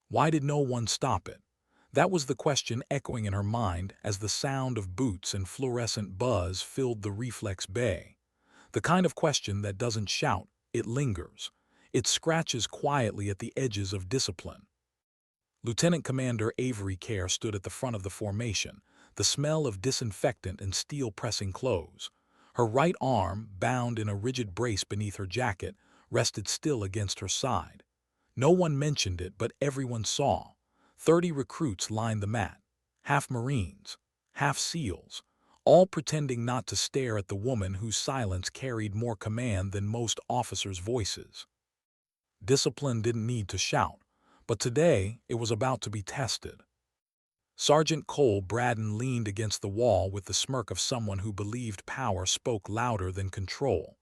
Why did no one stop it? That was the question echoing in her mind as the sound of boots and fluorescent buzz filled the reflex bay. The kind of question that doesn't shout, it lingers. It scratches quietly at the edges of discipline. Lieutenant Commander Avery Kerr stood at the front of the formation, the smell of disinfectant and steel pressing clothes. Her right arm, bound in a rigid brace beneath her jacket, rested still against her side. No one mentioned it, but everyone saw. 30 recruits lined the mat, half Marines, half SEALs, all pretending not to stare at the woman whose silence carried more command than most officers' voices. Discipline didn't need to shout, but today it was about to be tested. Sergeant Cole Braden leaned against the wall with the smirk of someone who believed power spoke louder than control.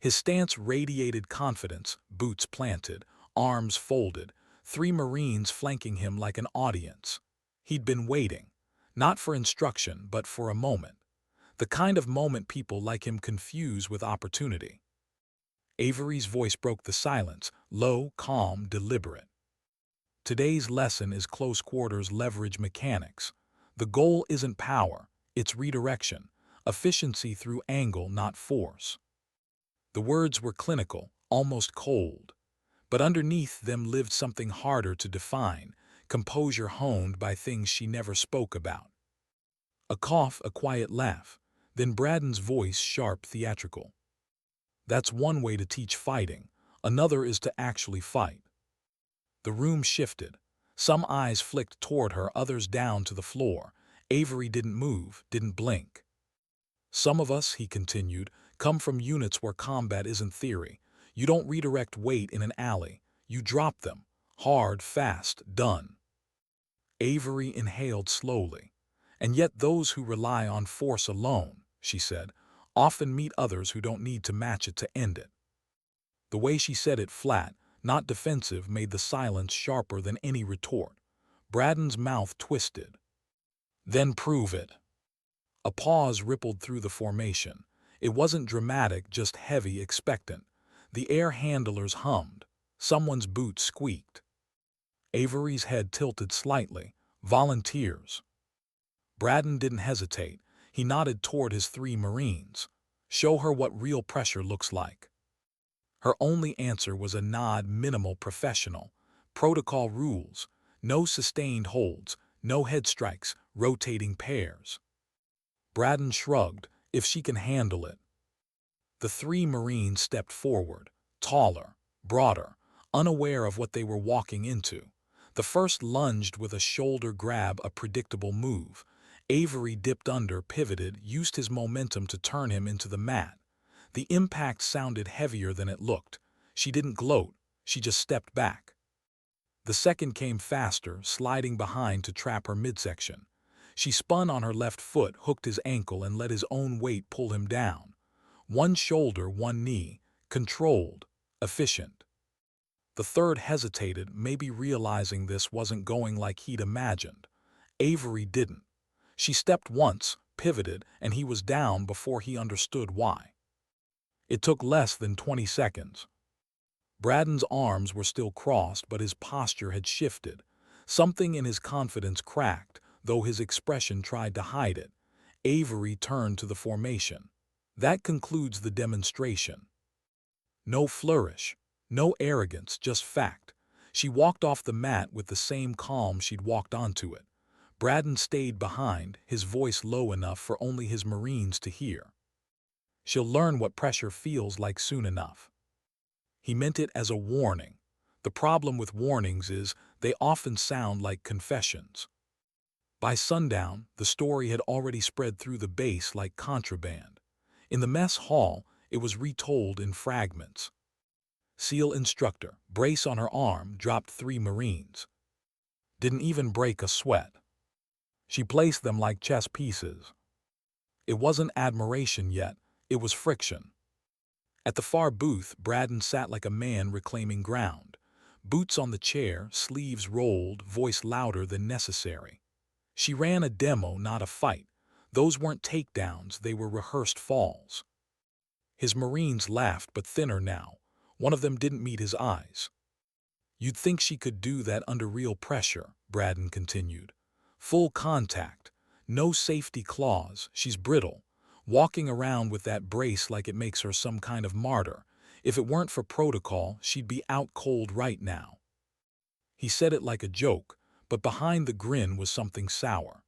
His stance radiated confidence, boots planted, arms folded, 3 Marines flanking him like an audience. He'd been waiting, not for instruction, but for a moment. The kind of moment people like him confuse with opportunity. Avery's voice broke the silence, low, calm, deliberate. Today's lesson is close quarters leverage mechanics. The goal isn't power, it's redirection, efficiency through angle, not force. The words were clinical, almost cold. But underneath them lived something harder to define, composure honed by things she never spoke about. A cough, a quiet laugh, then Braden's voice sharp, theatrical. That's one way to teach fighting, another is to actually fight. The room shifted. Some eyes flicked toward her, others down to the floor. Avery didn't move, didn't blink. Some of us, he continued, come from units where combat isn't theory. You don't redirect weight in an alley. You drop them. Hard, fast, done. Avery inhaled slowly. And yet those who rely on force alone, she said, often meet others who don't need to match it to end it. The way she said it, flat, not defensive, made the silence sharper than any retort. Braden's mouth twisted. Then prove it. A pause rippled through the formation. It wasn't dramatic, just heavy, expectant. The air handlers hummed. Someone's boot squeaked. Avery's head tilted slightly. Volunteers. Braden didn't hesitate. He nodded toward his 3 Marines. Show her what real pressure looks like. Her only answer was a nod, minimal, professional. Protocol rules. No sustained holds, no head strikes, rotating pairs. Braden shrugged. If she can handle it. The 3 Marines stepped forward, taller, broader, unaware of what they were walking into. The first lunged with a shoulder grab, a predictable move. Avery dipped under, pivoted, used his momentum to turn him into the mat. The impact sounded heavier than it looked. She didn't gloat, she just stepped back. The second came faster, sliding behind to trap her midsection. She spun on her left foot, hooked his ankle, and let his own weight pull him down. One shoulder, one knee, controlled, efficient. The third hesitated, maybe realizing this wasn't going like he'd imagined. Avery didn't. She stepped once, pivoted, and he was down before he understood why. It took less than 20 seconds. Braden's arms were still crossed, but his posture had shifted. Something in his confidence cracked, though his expression tried to hide it. Avery turned to the formation. That concludes the demonstration. No flourish, no arrogance, just fact. She walked off the mat with the same calm she'd walked onto it. Braden stayed behind, his voice low enough for only his Marines to hear. She'll learn what pressure feels like soon enough. He meant it as a warning. The problem with warnings is they often sound like confessions. By sundown, the story had already spread through the base like contraband. In the mess hall, it was retold in fragments. SEAL instructor, brace on her arm, dropped 3 Marines. Didn't even break a sweat. She placed them like chess pieces. It wasn't admiration yet, it was friction. At the far booth, Braden sat like a man reclaiming ground. Boots on the chair, sleeves rolled, voice louder than necessary. She ran a demo, not a fight. Those weren't takedowns, they were rehearsed falls. His Marines laughed, but thinner now. One of them didn't meet his eyes. You'd think she could do that under real pressure, Braden continued. Full contact, no safety clause, she's brittle, walking around with that brace like it makes her some kind of martyr. If it weren't for protocol, she'd be out cold right now. He said it like a joke, but behind the grin was something sour.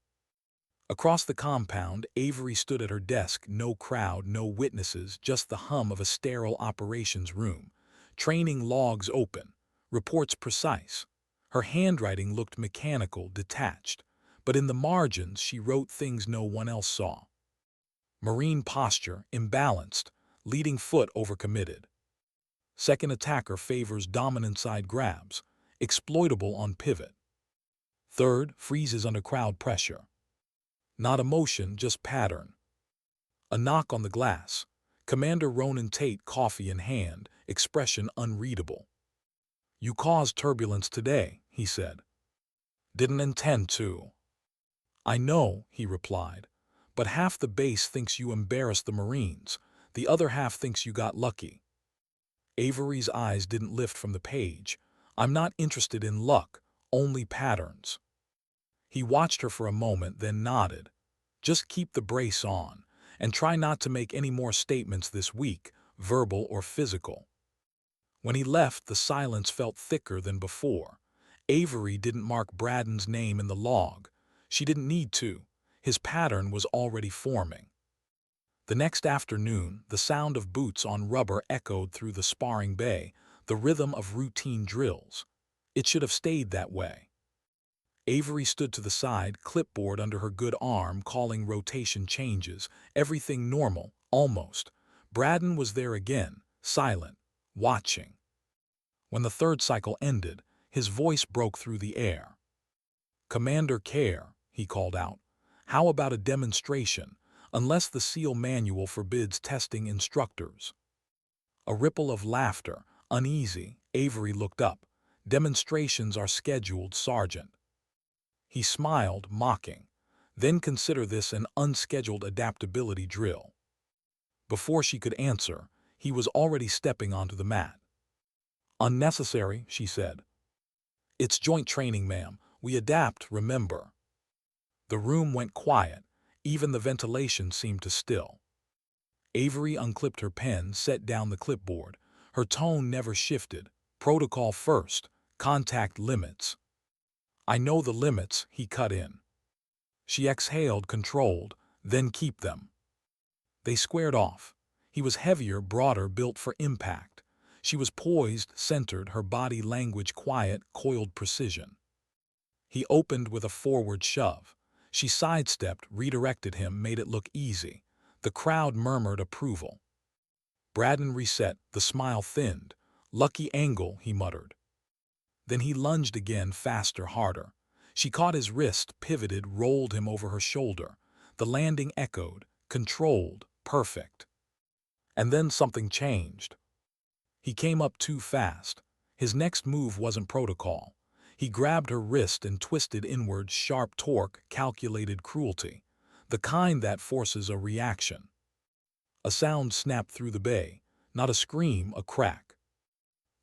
Across the compound, Avery stood at her desk, no crowd, no witnesses, just the hum of a sterile operations room. Training logs open, reports precise. Her handwriting looked mechanical, detached, but in the margins she wrote things no one else saw. Marine posture, imbalanced, leading foot overcommitted. Second attacker favors dominant side grabs, exploitable on pivot. Third, freezes under crowd pressure. Not emotion, just pattern. A knock on the glass. Commander Ronan Tate, coffee in hand, expression unreadable. You caused turbulence today, he said. Didn't intend to. I know, he replied, but half the base thinks you embarrassed the Marines. The other half thinks you got lucky. Avery's eyes didn't lift from the page. I'm not interested in luck, only patterns. He watched her for a moment, then nodded. Just keep the brace on, and try not to make any more statements this week, verbal or physical. When he left, the silence felt thicker than before. Avery didn't mark Braden's name in the log. She didn't need to. His pattern was already forming. The next afternoon, the sound of boots on rubber echoed through the sparring bay, the rhythm of routine drills. It should have stayed that way. Avery stood to the side, clipboard under her good arm, calling rotation changes, everything normal, almost. Braden was there again, silent, watching. When the third cycle ended, his voice broke through the air. Commander Care, he called out. How about a demonstration, unless the SEAL manual forbids testing instructors? A ripple of laughter, uneasy. Avery looked up. Demonstrations are scheduled, Sergeant. He smiled, mocking. Then consider this an unscheduled adaptability drill. Before she could answer, he was already stepping onto the mat. Unnecessary, she said. It's joint training, ma'am. We adapt, remember. The room went quiet. Even the ventilation seemed to still. Avery unclipped her pen, set down the clipboard. Her tone never shifted. Protocol first, contact limits. I know the limits, he cut in. She exhaled, controlled, then keep them. They squared off. He was heavier, broader, built for impact. She was poised, centered, her body language quiet, coiled precision. He opened with a forward shove. She sidestepped, redirected him, made it look easy. The crowd murmured approval. Braden reset, the smile thinned. Lucky angle, he muttered. Then he lunged again, faster, harder. She caught his wrist, pivoted, rolled him over her shoulder. The landing echoed, controlled, perfect. And then something changed. He came up too fast. His next move wasn't protocol. He grabbed her wrist and twisted inward, sharp torque, calculated cruelty. The kind that forces a reaction. A sound snapped through the bay. Not a scream, a crack.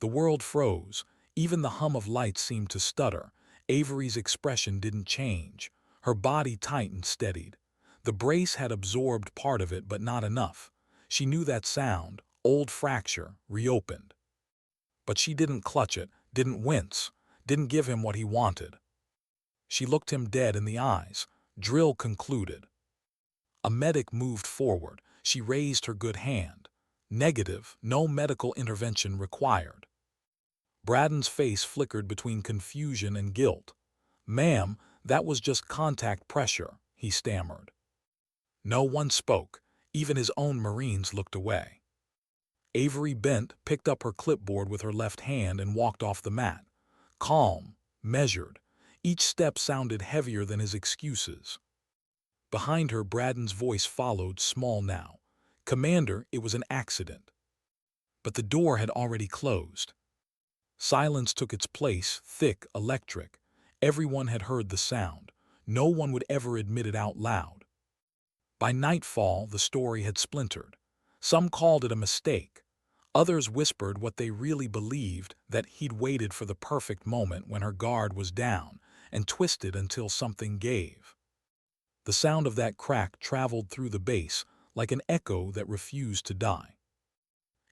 The world froze. Even the hum of lights seemed to stutter. Avery's expression didn't change. Her body tightened, steadied. The brace had absorbed part of it, but not enough. She knew that sound, old fracture, reopened. But she didn't clutch it, didn't wince, didn't give him what he wanted. She looked him dead in the eyes. Drill concluded. A medic moved forward. She raised her good hand. Negative, no medical intervention required. Braden's face flickered between confusion and guilt. Ma'am, that was just contact pressure, he stammered. No one spoke. Even his own Marines looked away. Avery bent, picked up her clipboard with her left hand and walked off the mat. Calm, measured. Each step sounded heavier than his excuses. Behind her, Braden's voice followed, small now. Commander, it was an accident. But the door had already closed. Silence took its place, thick, electric. Everyone had heard the sound. No one would ever admit it out loud. By nightfall, the story had splintered. Some called it a mistake. Others whispered what they really believed, that he'd waited for the perfect moment when her guard was down and twisted until something gave. The sound of that crack traveled through the base like an echo that refused to die.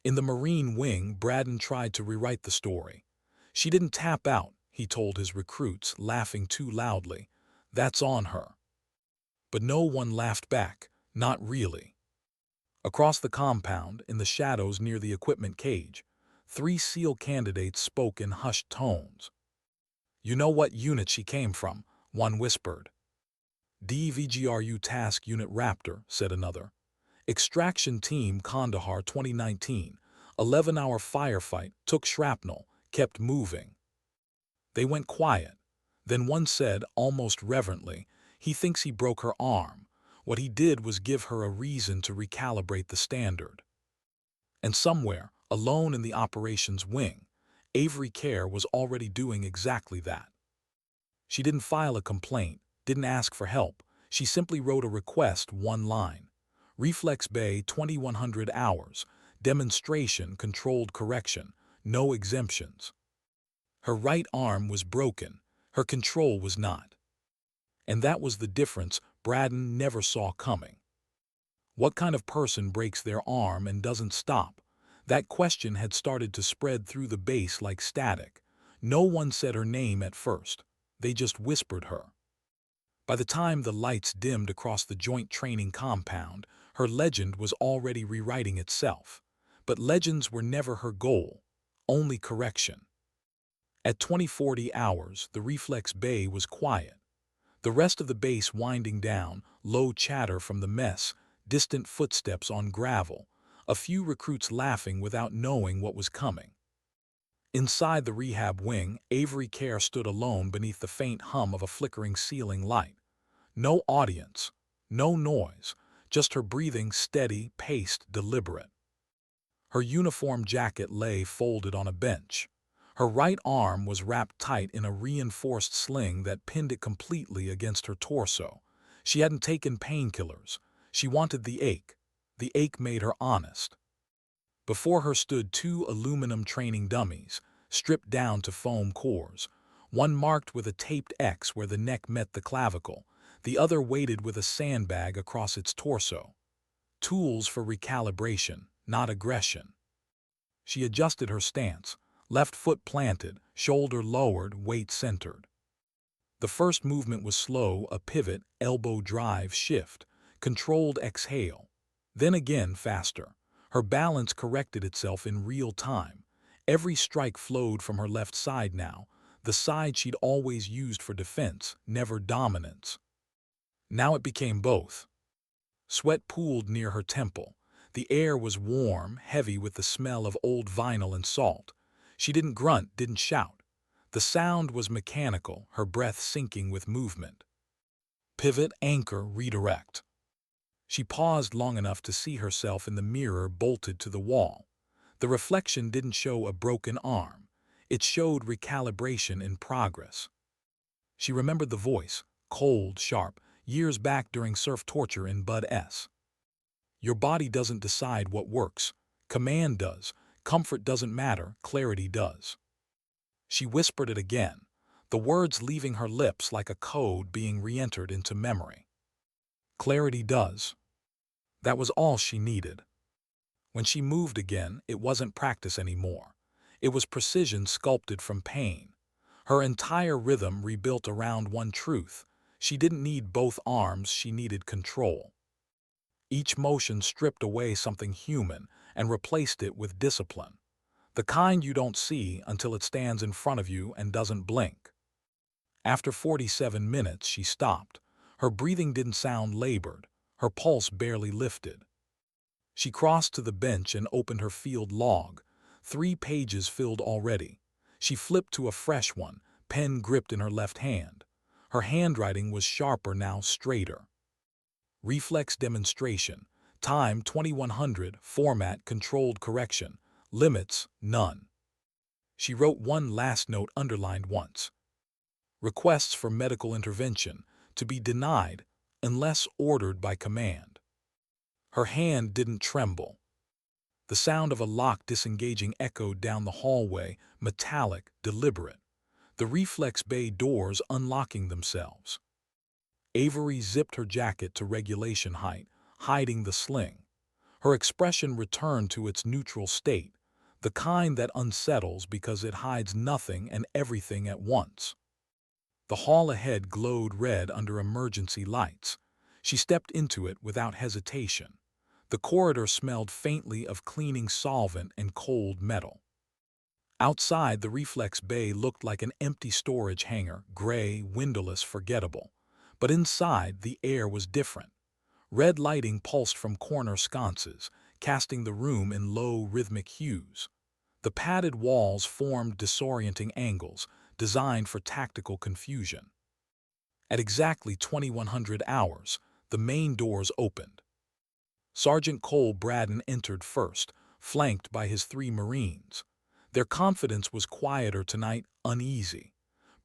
In the Marine wing, Braden tried to rewrite the story. She didn't tap out, he told his recruits, laughing too loudly. That's on her. But no one laughed back, not really. Across the compound, in the shadows near the equipment cage, 3 SEAL candidates spoke in hushed tones. You know what unit she came from, one whispered. DVGRU Task Unit Raptor, said another. Extraction Team Kandahar 2019, 11-hour firefight, took shrapnel, kept moving. They went quiet. Then one said, almost reverently, he thinks he broke her arm. What he did was give her a reason to recalibrate the standard. And somewhere, alone in the operations wing, Avery Care was already doing exactly that. She didn't file a complaint, didn't ask for help. She simply wrote a request, one line. Reflex Bay 2100 hours, demonstration, controlled correction, no exemptions. Her right arm was broken, her control was not. And that was the difference Braden never saw coming. What kind of person breaks their arm and doesn't stop? That question had started to spread through the base like static. No one said her name at first. They just whispered her. By the time the lights dimmed across the joint training compound, her legend was already rewriting itself. But legends were never her goal, only correction. At 2040 hours, the Reflex Bay was quiet. The rest of the base winding down, low chatter from the mess, distant footsteps on gravel, a few recruits laughing without knowing what was coming. Inside the rehab wing, Avery Care stood alone beneath the faint hum of a flickering ceiling light. No audience, no noise, just her breathing steady, paced, deliberate. Her uniform jacket lay folded on a bench. Her right arm was wrapped tight in a reinforced sling that pinned it completely against her torso. She hadn't taken painkillers. She wanted the ache. The ache made her honest. Before her stood 2 aluminum training dummies, stripped down to foam cores, one marked with a taped X where the neck met the clavicle, the other weighted with a sandbag across its torso. Tools for recalibration, not aggression. She adjusted her stance, left foot planted, shoulder lowered, weight centered. The first movement was slow, a pivot, elbow drive, shift, controlled exhale. Then again faster. Her balance corrected itself in real time. Every strike flowed from her left side now, the side she'd always used for defense, never dominance. Now it became both. Sweat pooled near her temple. The air was warm, heavy with the smell of old vinyl and salt. She didn't grunt, didn't shout. The sound was mechanical, her breath syncing with movement. Pivot, anchor, redirect. She paused long enough to see herself in the mirror bolted to the wall. The reflection didn't show a broken arm. It showed recalibration in progress. She remembered the voice, cold, sharp, years back during surf torture in Bud S. Your body doesn't decide what works. Command does. Comfort doesn't matter. Clarity does. She whispered it again, the words leaving her lips like a code being re-entered into memory. Clarity does. That was all she needed. When she moved again, it wasn't practice anymore. It was precision sculpted from pain. Her entire rhythm rebuilt around one truth. She didn't need both arms, she needed control. Each motion stripped away something human and replaced it with discipline. The kind you don't see until it stands in front of you and doesn't blink. After 47 minutes, she stopped. Her breathing didn't sound labored. Her pulse barely lifted. She crossed to the bench and opened her field log. 3 pages filled already. She flipped to a fresh one, pen gripped in her left hand. Her handwriting was sharper now, straighter. Reflex demonstration. Time 2100. Format controlled correction. Limits none. She wrote one last note underlined once. Requests for medical intervention to be denied unless ordered by command. Her hand didn't tremble. The sound of a lock disengaging echoed down the hallway, metallic, deliberate. The reflex bay doors unlocking themselves. Avery zipped her jacket to regulation height, hiding the sling. Her expression returned to its neutral state, the kind that unsettles because it hides nothing and everything at once. The hall ahead glowed red under emergency lights. She stepped into it without hesitation. The corridor smelled faintly of cleaning solvent and cold metal. Outside, the reflex bay looked like an empty storage hangar, gray, windowless, forgettable. But inside, the air was different. Red lighting pulsed from corner sconces, casting the room in low, rhythmic hues. The padded walls formed disorienting angles, designed for tactical confusion. At exactly 2100 hours, the main doors opened. Sergeant Cole Braden entered first, flanked by his 3 Marines. Their confidence was quieter tonight, uneasy.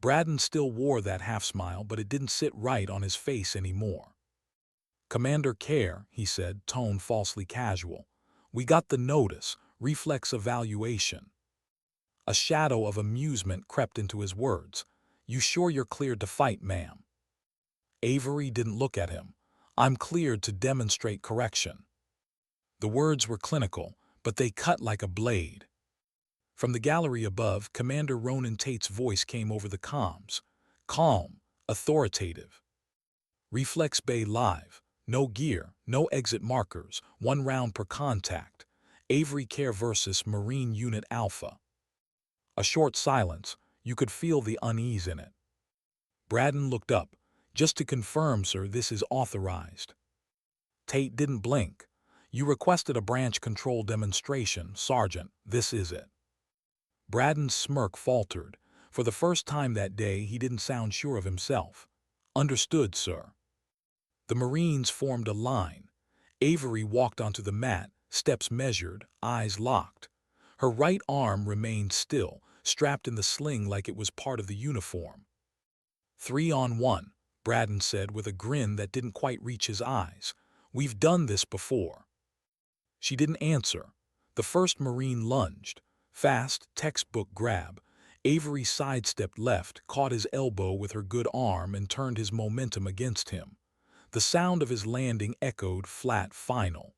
Braden still wore that half-smile, but it didn't sit right on his face anymore. "Commander Care," he said, tone falsely casual. "We got the notice, reflex evaluation." A shadow of amusement crept into his words. "You sure you're cleared to fight, ma'am?" Avery didn't look at him. "I'm cleared to demonstrate correction." The words were clinical, but they cut like a blade. From the gallery above, Commander Ronan Tate's voice came over the comms. Calm, authoritative. "Reflex bay live. No gear, no exit markers, 1 round per contact. Avery Care versus Marine Unit Alpha." A short silence. You could feel the unease in it. Braden looked up. "Just to confirm, sir, this is authorized." Tate didn't blink. "You requested a branch control demonstration, Sergeant. This is it." Braden's smirk faltered. For the first time that day, he didn't sound sure of himself. "Understood, sir." The Marines formed a line. Avery walked onto the mat, steps measured, eyes locked. Her right arm remained still, strapped in the sling like it was part of the uniform. 3 on 1, Braden said with a grin that didn't quite reach his eyes. "We've done this before." She didn't answer. The first Marine lunged. Fast, textbook grab. Avery sidestepped left, caught his elbow with her good arm, and turned his momentum against him. The sound of his landing echoed flat, final.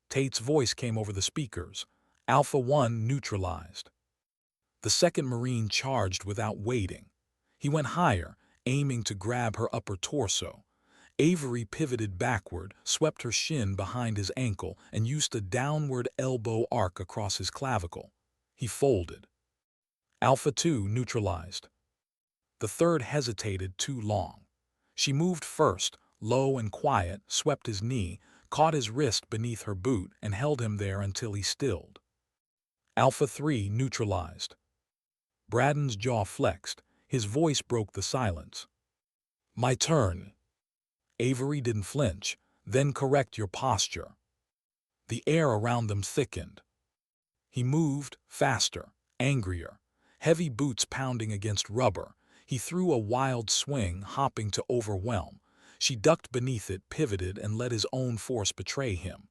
Tate's voice came over the speakers. "Alpha 1 neutralized." The second Marine charged without waiting. He went higher, aiming to grab her upper torso. Avery pivoted backward, swept her shin behind his ankle, and used a downward elbow arc across his clavicle. He folded. "Alpha 2 neutralized." The third hesitated too long. She moved first, low and quiet, swept his knee, caught his wrist beneath her boot, and held him there until he stilled. "Alpha 3 neutralized." Braden's jaw flexed. His voice broke the silence. "My turn." Avery didn't flinch. "Then correct your posture." The air around them thickened. He moved, faster, angrier. Heavy boots pounding against rubber. He threw a wild swing, hopping to overwhelm. She ducked beneath it, pivoted, and let his own force betray him.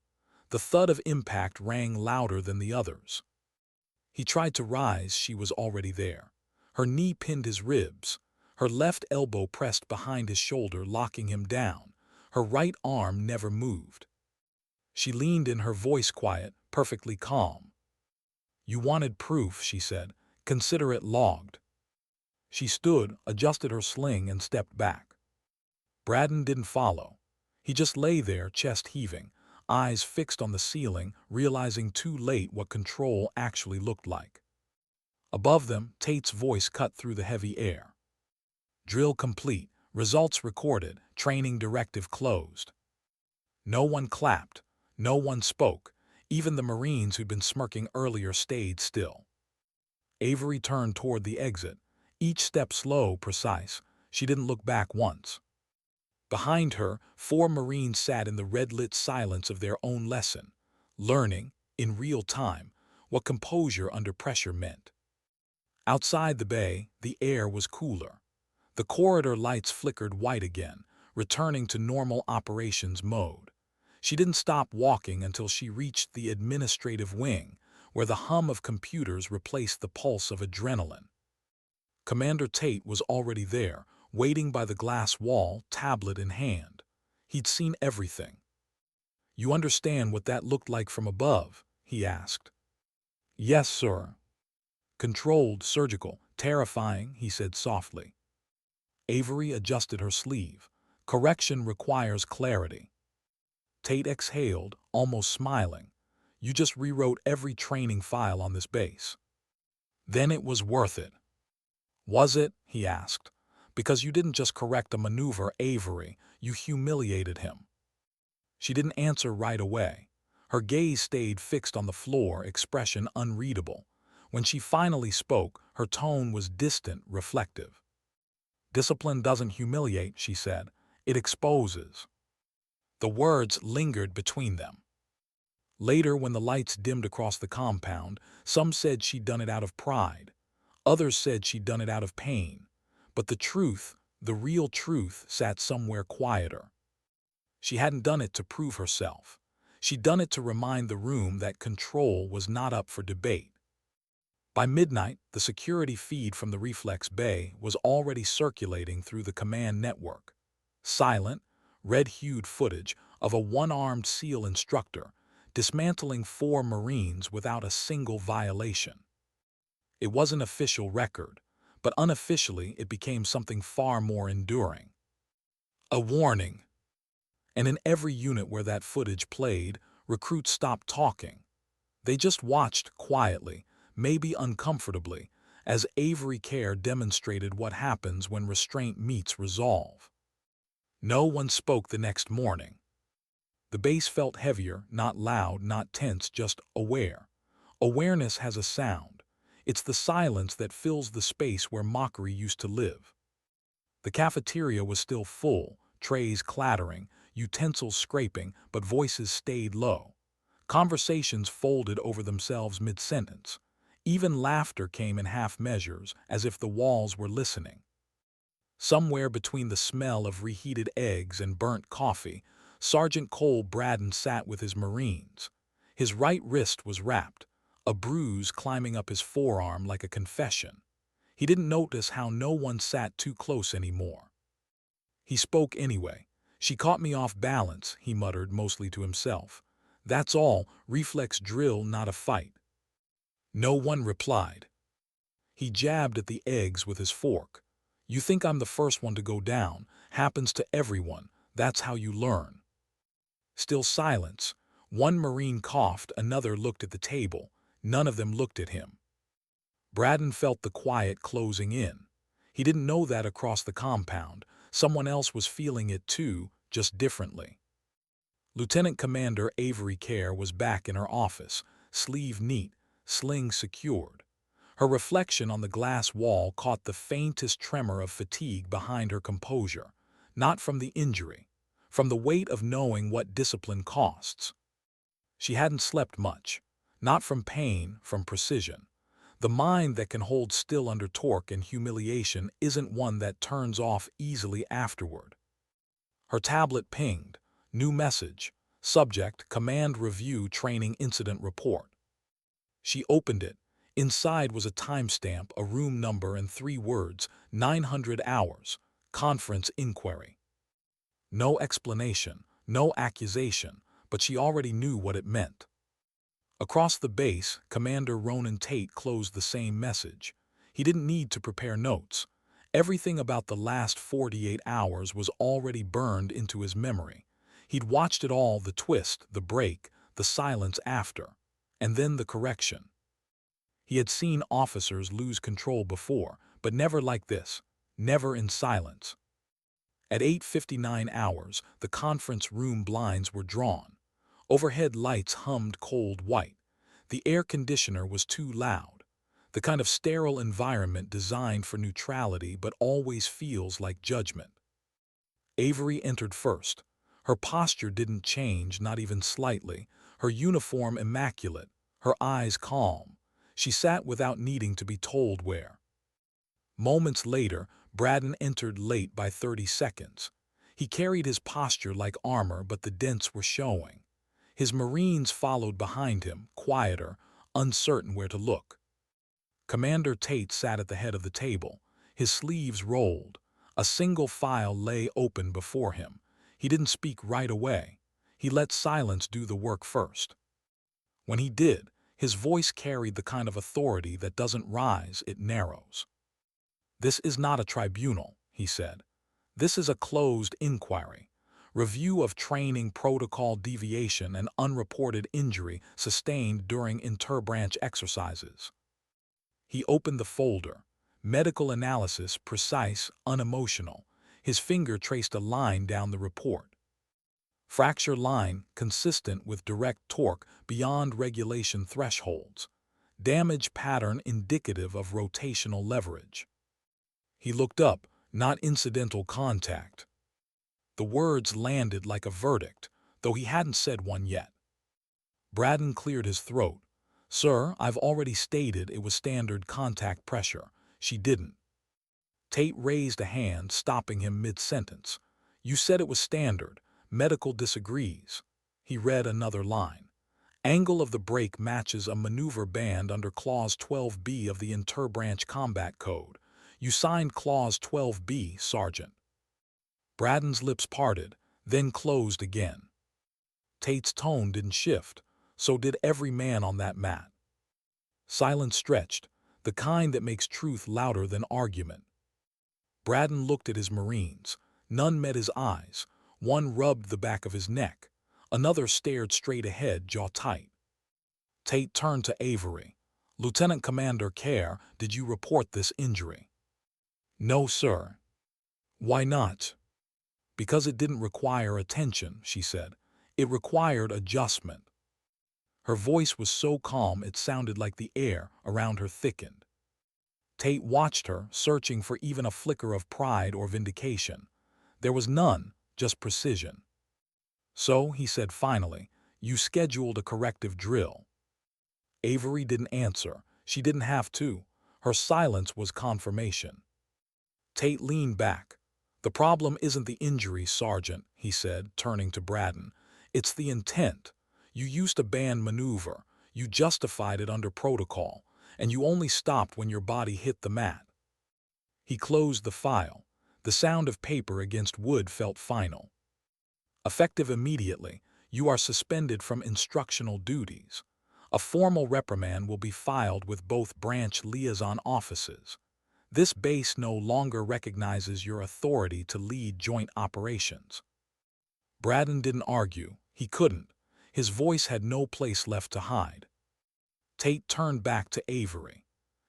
The thud of impact rang louder than the others. He tried to rise. She was already there. Her knee pinned his ribs. Her left elbow pressed behind his shoulder, locking him down. Her right arm never moved. She leaned in, her voice quiet, perfectly calm. "You wanted proof," she said. "Consider it logged." She stood, adjusted her sling, and stepped back. Braden didn't follow. He just lay there, chest heaving, eyes fixed on the ceiling, realizing too late what control actually looked like. Above them, Tate's voice cut through the heavy air. "Drill complete. Results recorded. Training directive closed." No one clapped. No one spoke. Even the Marines who'd been smirking earlier stayed still. Avery turned toward the exit. Each step slow, precise. She didn't look back once. Behind her, 4 Marines sat in the red-lit silence of their own lesson, learning, in real time, what composure under pressure meant. Outside the bay, the air was cooler. The corridor lights flickered white again, returning to normal operations mode. She didn't stop walking until she reached the administrative wing, where the hum of computers replaced the pulse of adrenaline. Commander Tate was already there, waiting by the glass wall, tablet in hand. He'd seen everything. "You understand what that looked like from above?" he asked. "Yes, sir." "Controlled, surgical, terrifying," he said softly. Avery adjusted her sleeve. "Correction requires clarity." Tate exhaled, almost smiling. "You just rewrote every training file on this base." "Then it was worth it." "Was it?" he asked. "Because you didn't just correct a maneuver, Avery, you humiliated him." She didn't answer right away. Her gaze stayed fixed on the floor, expression unreadable. When she finally spoke, her tone was distant, reflective. "Discipline doesn't humiliate," she said. "It exposes." The words lingered between them. Later, when the lights dimmed across the compound, some said she'd done it out of pride. Others said she'd done it out of pain. But the truth, the real truth, sat somewhere quieter. She hadn't done it to prove herself. She'd done it to remind the room that control was not up for debate. By midnight, the security feed from the reflex bay was already circulating through the command network. Silent, red-hued footage of a one-armed SEAL instructor dismantling 4 Marines without a single violation. It wasn't official record, but unofficially it became something far more enduring. A warning. And in every unit where that footage played, recruits stopped talking. They just watched quietly, maybe uncomfortably, as Avery Care demonstrated what happens when restraint meets resolve. No one spoke the next morning. The base felt heavier, not loud, not tense, just aware. Awareness has a sound. It's the silence that fills the space where mockery used to live. The cafeteria was still full, trays clattering, utensils scraping, but voices stayed low. Conversations folded over themselves mid-sentence. Even laughter came in half measures, as if the walls were listening. Somewhere between the smell of reheated eggs and burnt coffee, Sergeant Cole Braden sat with his Marines. His right wrist was wrapped, a bruise climbing up his forearm like a confession. He didn't notice how no one sat too close anymore. He spoke anyway. "She caught me off balance," he muttered, mostly to himself. "That's all, reflex drill, not a fight." No one replied. He jabbed at the eggs with his fork. "You think I'm the first one to go down. Happens to everyone. That's how you learn." Still silence. One Marine coughed, another looked at the table. None of them looked at him. Braden felt the quiet closing in. He didn't know that across the compound. Someone else was feeling it too, just differently. Lieutenant Commander Avery Care was back in her office, sleeve neat, sling secured. Her reflection on the glass wall caught the faintest tremor of fatigue behind her composure, not from the injury, from the weight of knowing what discipline costs. She hadn't slept much, not from pain, from precision. The mind that can hold still under torque and humiliation isn't one that turns off easily afterward. Her tablet pinged. New message. Subject, Command Review Training Incident Report. She opened it. Inside was a timestamp, a room number, and 3 words, 900 hours. Conference inquiry. No explanation, no accusation, but she already knew what it meant. Across the base, Commander Ronan Tate closed the same message. He didn't need to prepare notes. Everything about the last 48 hours was already burned into his memory. He'd watched it all, the twist, the break, the silence after, and then the correction. He had seen officers lose control before, but never like this, never in silence. At 8:59 hours, the conference room blinds were drawn. Overhead lights hummed cold white. The air conditioner was too loud. The kind of sterile environment designed for neutrality but always feels like judgment. Avery entered first. Her posture didn't change, not even slightly. Her uniform immaculate, her eyes calm. She sat without needing to be told where. Moments later, Braden entered late by 30 seconds. He carried his posture like armor, but the dents were showing. His Marines followed behind him, quieter, uncertain where to look. Commander Tate sat at the head of the table, his sleeves rolled. A single file lay open before him. He didn't speak right away. He let silence do the work first. When he did, his voice carried the kind of authority that doesn't rise, it narrows. "This is not a tribunal," he said. "This is a closed inquiry. Review of training protocol deviation and unreported injury sustained during interbranch exercises." He opened the folder. Medical analysis, precise, unemotional. His finger traced a line down the report. Fracture line consistent with direct torque beyond regulation thresholds. Damage pattern indicative of rotational leverage. He looked up, not incidental contact. The words landed like a verdict, though he hadn't said one yet. Braden cleared his throat. "Sir, I've already stated it was standard contact pressure." She didn't. Tate raised a hand, stopping him mid-sentence. "You said it was standard. Medical disagrees." He read another line. "Angle of the break matches a maneuver band under Clause 12B of the Interbranch Combat Code. You signed Clause 12B, Sergeant." Braden's lips parted, then closed again. Tate's tone didn't shift. So did every man on that mat. Silence stretched, the kind that makes truth louder than argument. Braden looked at his Marines. None met his eyes. One rubbed the back of his neck. Another stared straight ahead, jaw tight. Tate turned to Avery. "Lieutenant Commander Kerr, did you report this injury?" "No, sir." "Why not?" "Because it didn't require attention," she said. "It required adjustment." Her voice was so calm it sounded like the air around her thickened. Tate watched her, searching for even a flicker of pride or vindication. There was none, just precision. "So," he said finally, "you scheduled a corrective drill." Avery didn't answer. She didn't have to. Her silence was confirmation. Tate leaned back. "The problem isn't the injury, Sergeant," he said, turning to Braden. "It's the intent. You used a band maneuver, you justified it under protocol, and you only stopped when your body hit the mat." He closed the file. The sound of paper against wood felt final. "Effective immediately, you are suspended from instructional duties. A formal reprimand will be filed with both branch liaison offices. This base no longer recognizes your authority to lead joint operations." Braden didn't argue. He couldn't. His voice had no place left to hide. Tate turned back to Avery.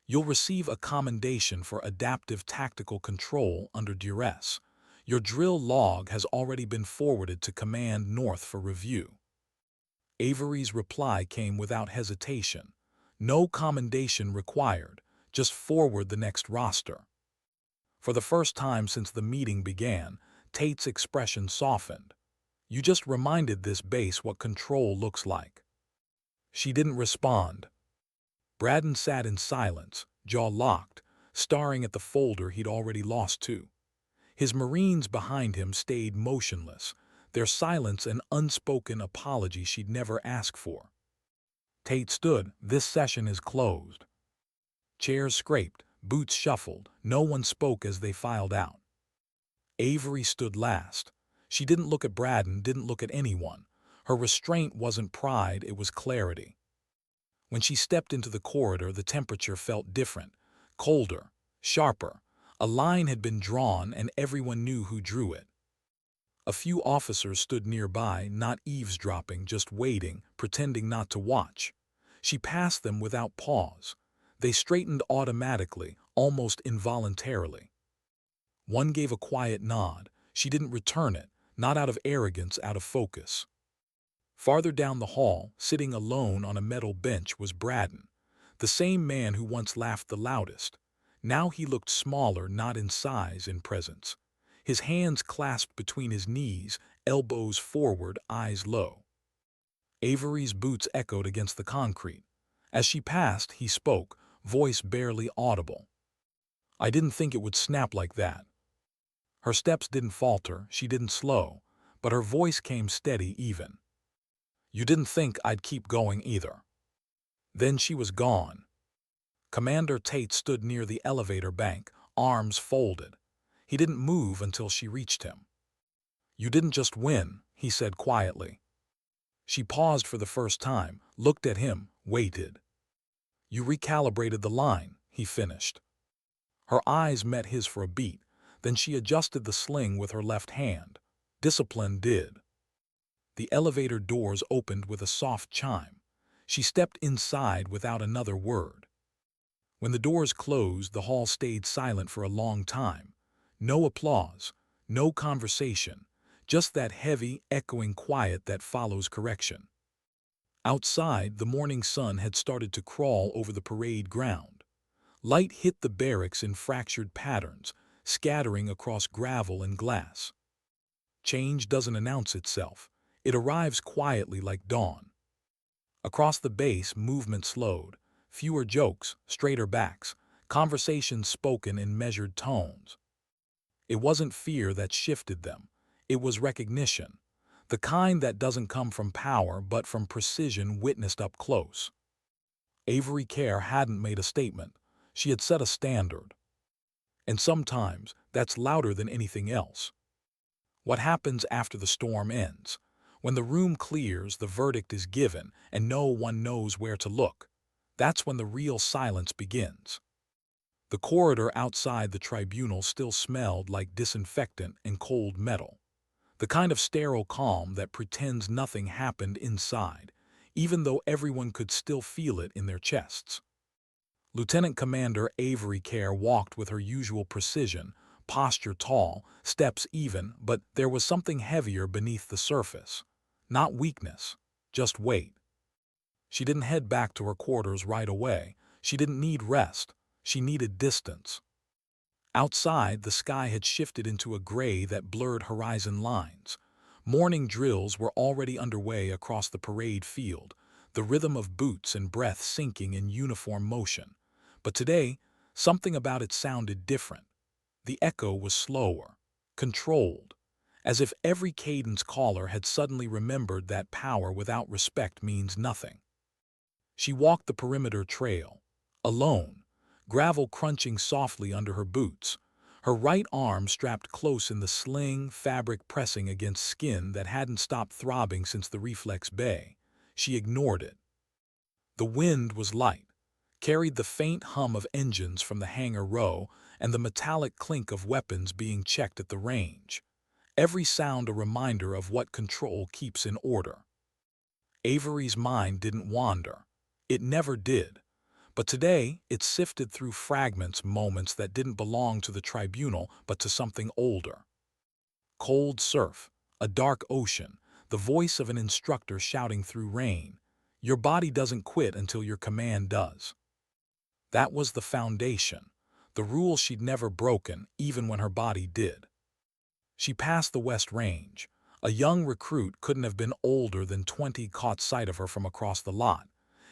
"You'll receive a commendation for adaptive tactical control under duress. Your drill log has already been forwarded to Command North for review." Avery's reply came without hesitation. "No commendation required. Just forward the next roster." For the first time since the meeting began, Tate's expression softened. "You just reminded this base what control looks like." She didn't respond. Braden sat in silence, jaw locked, staring at the folder he'd already lost to. His Marines behind him stayed motionless, their silence an unspoken apology she'd never asked for. Tate stood. "This session is closed." Chairs scraped, boots shuffled, no one spoke as they filed out. Avery stood last. She didn't look at Braden, didn't look at anyone. Her restraint wasn't pride, it was clarity. When she stepped into the corridor, the temperature felt different, colder, sharper. A line had been drawn and everyone knew who drew it. A few officers stood nearby, not eavesdropping, just waiting, pretending not to watch. She passed them without pause. They straightened automatically, almost involuntarily. One gave a quiet nod. She didn't return it, not out of arrogance, out of focus. Farther down the hall, sitting alone on a metal bench, was Braden, the same man who once laughed the loudest. Now he looked smaller, not in size, in presence. His hands clasped between his knees, elbows forward, eyes low. Avery's boots echoed against the concrete. As she passed, he spoke, voice barely audible. "I didn't think it would snap like that." Her steps didn't falter, she didn't slow, but her voice came steady even. "You didn't think I'd keep going either." Then she was gone. Commander Tate stood near the elevator bank, arms folded. He didn't move until she reached him. "You didn't just win," he said quietly. She paused for the first time, looked at him, waited. "You recalibrated the line," he finished. Her eyes met his for a beat, then she adjusted the sling with her left hand. Discipline did. The elevator doors opened with a soft chime. She stepped inside without another word. When the doors closed, the hall stayed silent for a long time. No applause, no conversation, just that heavy, echoing quiet that follows correction. Outside, the morning sun had started to crawl over the parade ground. Light hit the barracks in fractured patterns, scattering across gravel and glass. Change doesn't announce itself. It arrives quietly like dawn. Across the base, movement slowed. Fewer jokes, straighter backs, conversations spoken in measured tones. It wasn't fear that shifted them. It was recognition. The kind that doesn't come from power but from precision witnessed up close. Avery Care hadn't made a statement. She had set a standard. And sometimes that's louder than anything else. What happens after the storm ends? When the room clears, the verdict is given, and no one knows where to look. That's when the real silence begins. The corridor outside the tribunal still smelled like disinfectant and cold metal. The kind of sterile calm that pretends nothing happened inside, even though everyone could still feel it in their chests. Lieutenant Commander Avery Care walked with her usual precision, posture tall, steps even, but there was something heavier beneath the surface. Not weakness, just weight. She didn't head back to her quarters right away. She didn't need rest. She needed distance. Outside, the sky had shifted into a gray that blurred horizon lines. Morning drills were already underway across the parade field, the rhythm of boots and breath syncing in uniform motion. But today, something about it sounded different. The echo was slower, controlled, as if every cadence caller had suddenly remembered that power without respect means nothing. She walked the perimeter trail, alone, gravel crunching softly under her boots, her right arm strapped close in the sling, fabric pressing against skin that hadn't stopped throbbing since the reflex bay. She ignored it. The wind was light, carried the faint hum of engines from the hangar row and the metallic clink of weapons being checked at the range. Every sound a reminder of what control keeps in order. Avery's mind didn't wander. It never did. But today, it sifted through fragments, moments that didn't belong to the tribunal but to something older. Cold surf, a dark ocean, the voice of an instructor shouting through rain. Your body doesn't quit until your command does. That was the foundation, the rule she'd never broken, even when her body did. She passed the West Range. A young recruit couldn't have been older than 20 caught sight of her from across the lot.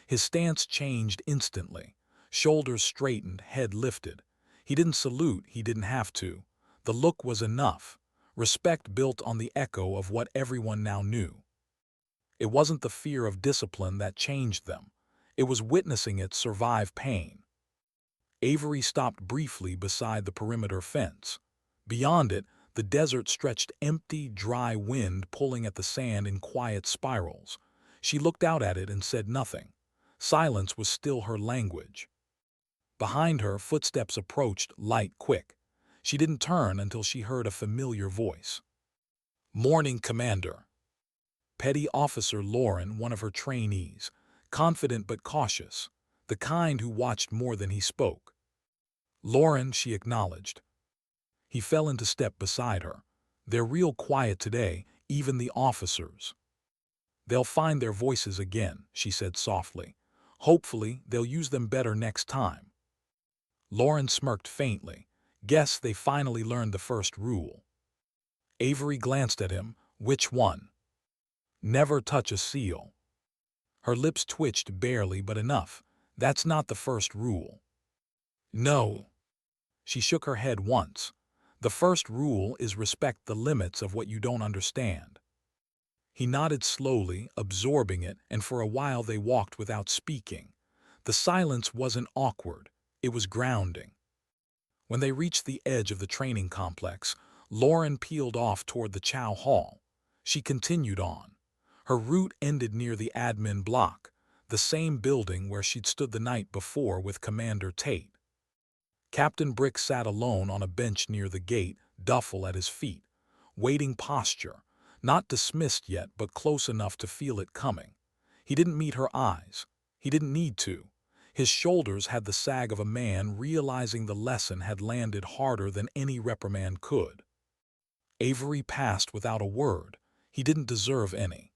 His stance changed instantly. Shoulders straightened, head lifted. He didn't salute, he didn't have to. The look was enough. Respect built on the echo of what everyone now knew. It wasn't the fear of discipline that changed them. It was witnessing it survive pain. Avery stopped briefly beside the perimeter fence. Beyond it, the desert stretched empty, dry wind pulling at the sand in quiet spirals. She looked out at it and said nothing. Silence was still her language. Behind her, footsteps approached, light, quick. She didn't turn until she heard a familiar voice. "Morning, Commander." Petty Officer Lauren, one of her trainees, confident but cautious, the kind who watched more than he spoke. "Lauren," she acknowledged. He fell into step beside her. "They're real quiet today, even the officers." "They'll find their voices again," she said softly. "Hopefully, they'll use them better next time." Lauren smirked faintly. "Guess they finally learned the first rule." Avery glanced at him. "Which one?" "Never touch a seal." Her lips twitched barely, but enough. "That's not the first rule." "No." She shook her head once. The first rule is respect the limits of what you don't understand. He nodded slowly, absorbing it, and for a while they walked without speaking. The silence wasn't awkward, it was grounding. When they reached the edge of the training complex, Lauren peeled off toward the Chow Hall. She continued on. Her route ended near the admin block, the same building where she'd stood the night before with Commander Tate. Captain Brick sat alone on a bench near the gate, duffel at his feet, waiting posture, not dismissed yet but close enough to feel it coming. He didn't meet her eyes. He didn't need to. His shoulders had the sag of a man realizing the lesson had landed harder than any reprimand could. Avery passed without a word. He didn't deserve any.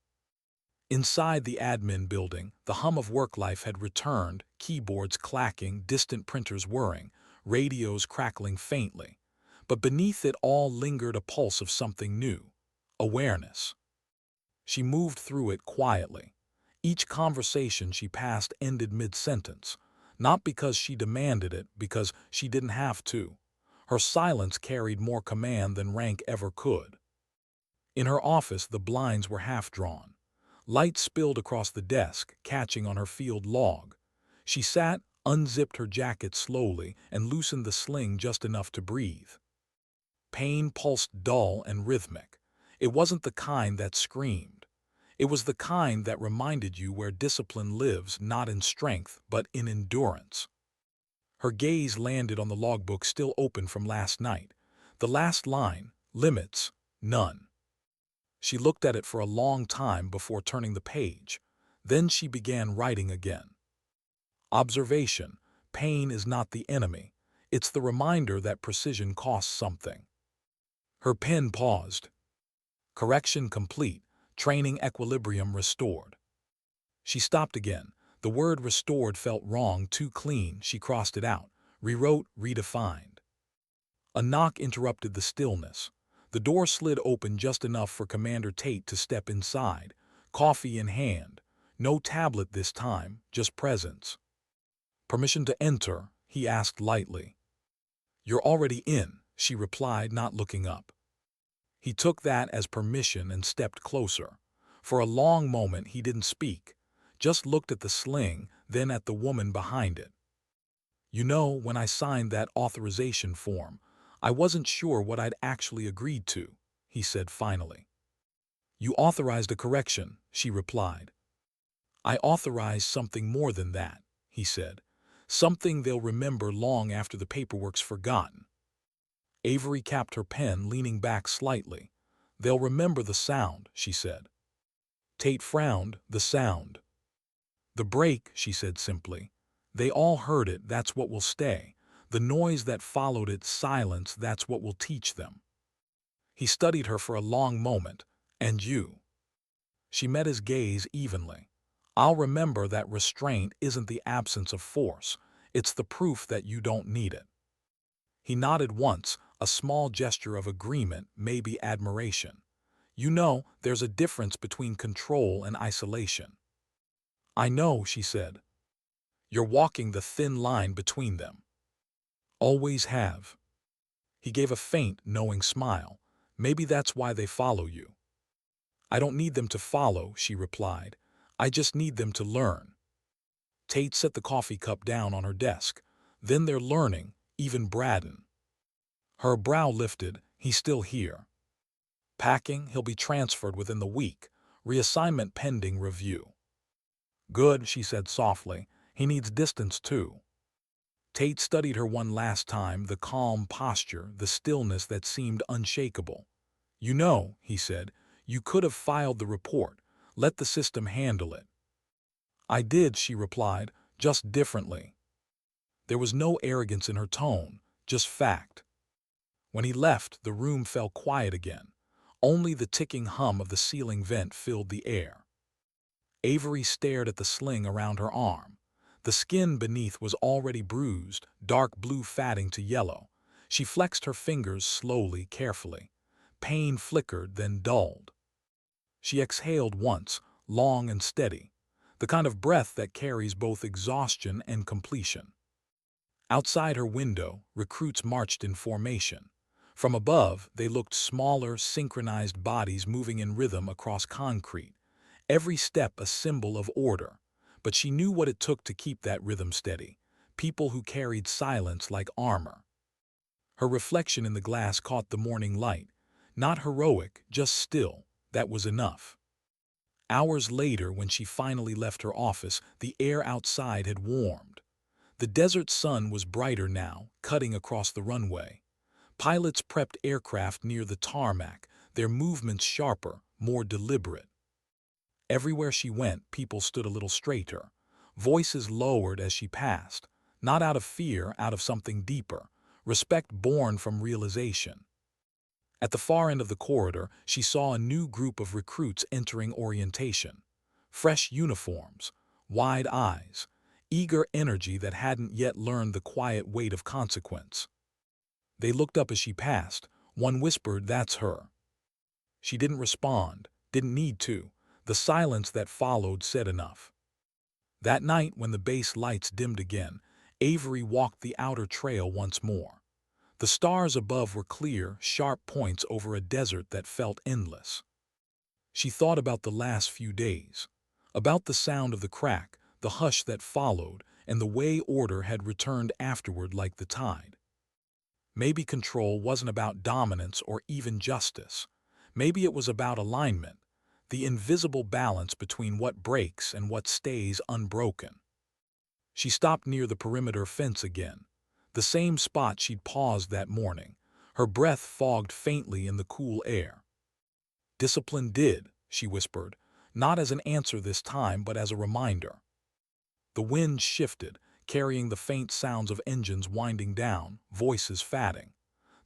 Inside the admin building, the hum of work life had returned, keyboards clacking, distant printers whirring, radios crackling faintly. But beneath it all lingered a pulse of something new. Awareness. She moved through it quietly. Each conversation she passed ended mid-sentence, not because she demanded it, because she didn't have to. Her silence carried more command than rank ever could. In her office, the blinds were half-drawn. Light spilled across the desk, catching on her field log. She sat, unzipped her jacket slowly, and loosened the sling just enough to breathe. Pain pulsed dull and rhythmic. It wasn't the kind that screamed. It was the kind that reminded you where discipline lives, not in strength, but in endurance. Her gaze landed on the logbook still open from last night. The last line, limits, none. She looked at it for a long time before turning the page. Then she began writing again. Observation: pain is not the enemy. It's the reminder that precision costs something. Her pen paused. Correction complete. Training equilibrium restored. She stopped again. The word restored felt wrong, too clean. She crossed it out. Rewrote, redefined. A knock interrupted the stillness. The door slid open just enough for Commander Tate to step inside, coffee in hand. No tablet this time, just presence. Permission to enter, he asked lightly. You're already in, she replied, not looking up. He took that as permission and stepped closer. For a long moment he didn't speak, just looked at the sling, then at the woman behind it. You know, when I signed that authorization form, I wasn't sure what I'd actually agreed to, he said finally. You authorized a correction, she replied. I authorized something more than that, he said. Something they'll remember long after the paperwork's forgotten. Avery capped her pen, leaning back slightly. They'll remember the sound, she said. Tate frowned. The sound. The break, she said simply. They all heard it, that's what will stay. The noise that followed it, silence, that's what will teach them. He studied her for a long moment. And you? She met his gaze evenly. I'll remember that restraint isn't the absence of force. It's the proof that you don't need it. He nodded once, a small gesture of agreement, maybe admiration. You know, there's a difference between control and isolation. I know, she said. You're walking the thin line between them. Always have. He gave a faint, knowing smile. Maybe that's why they follow you. I don't need them to follow, she replied. I just need them to learn. Tate set the coffee cup down on her desk. Then they're learning, even Braden. Her brow lifted. He's still here. Packing, he'll be transferred within the week. Reassignment pending review. Good, she said softly. He needs distance too. Tate studied her one last time, the calm posture, the stillness that seemed unshakable. You know, he said, you could have filed the report. Let the system handle it. I did, she replied, just differently. There was no arrogance in her tone, just fact. When he left, the room fell quiet again. Only the ticking hum of the ceiling vent filled the air. Avery stared at the sling around her arm. The skin beneath was already bruised, dark blue fatting to yellow. She flexed her fingers slowly, carefully. Pain flickered, then dulled. She exhaled once, long and steady, the kind of breath that carries both exhaustion and completion. Outside her window, recruits marched in formation. From above, they looked smaller, synchronized bodies moving in rhythm across concrete, every step a symbol of order. But she knew what it took to keep that rhythm steady, people who carried silence like armor. Her reflection in the glass caught the morning light. Not heroic, just still. That was enough. Hours later, when she finally left her office, the air outside had warmed. The desert sun was brighter now, cutting across the runway. Pilots prepped aircraft near the tarmac, their movements sharper, more deliberate. Everywhere she went, people stood a little straighter, voices lowered as she passed, not out of fear, out of something deeper, respect born from realization. At the far end of the corridor, she saw a new group of recruits entering orientation. Fresh uniforms, wide eyes, eager energy that hadn't yet learned the quiet weight of consequence. They looked up as she passed. One whispered, "That's her." She didn't respond, didn't need to. The silence that followed said enough. That night, when the base lights dimmed again, Avery walked the outer trail once more. The stars above were clear, sharp points over a desert that felt endless. She thought about the last few days, about the sound of the crack, the hush that followed, and the way order had returned afterward like the tide. Maybe control wasn't about dominance or even justice. Maybe it was about alignment, the invisible balance between what breaks and what stays unbroken. She stopped near the perimeter fence again, the same spot she'd paused that morning, her breath fogged faintly in the cool air. "Discipline did," she whispered, not as an answer this time but as a reminder. The wind shifted, carrying the faint sounds of engines winding down, voices fatting.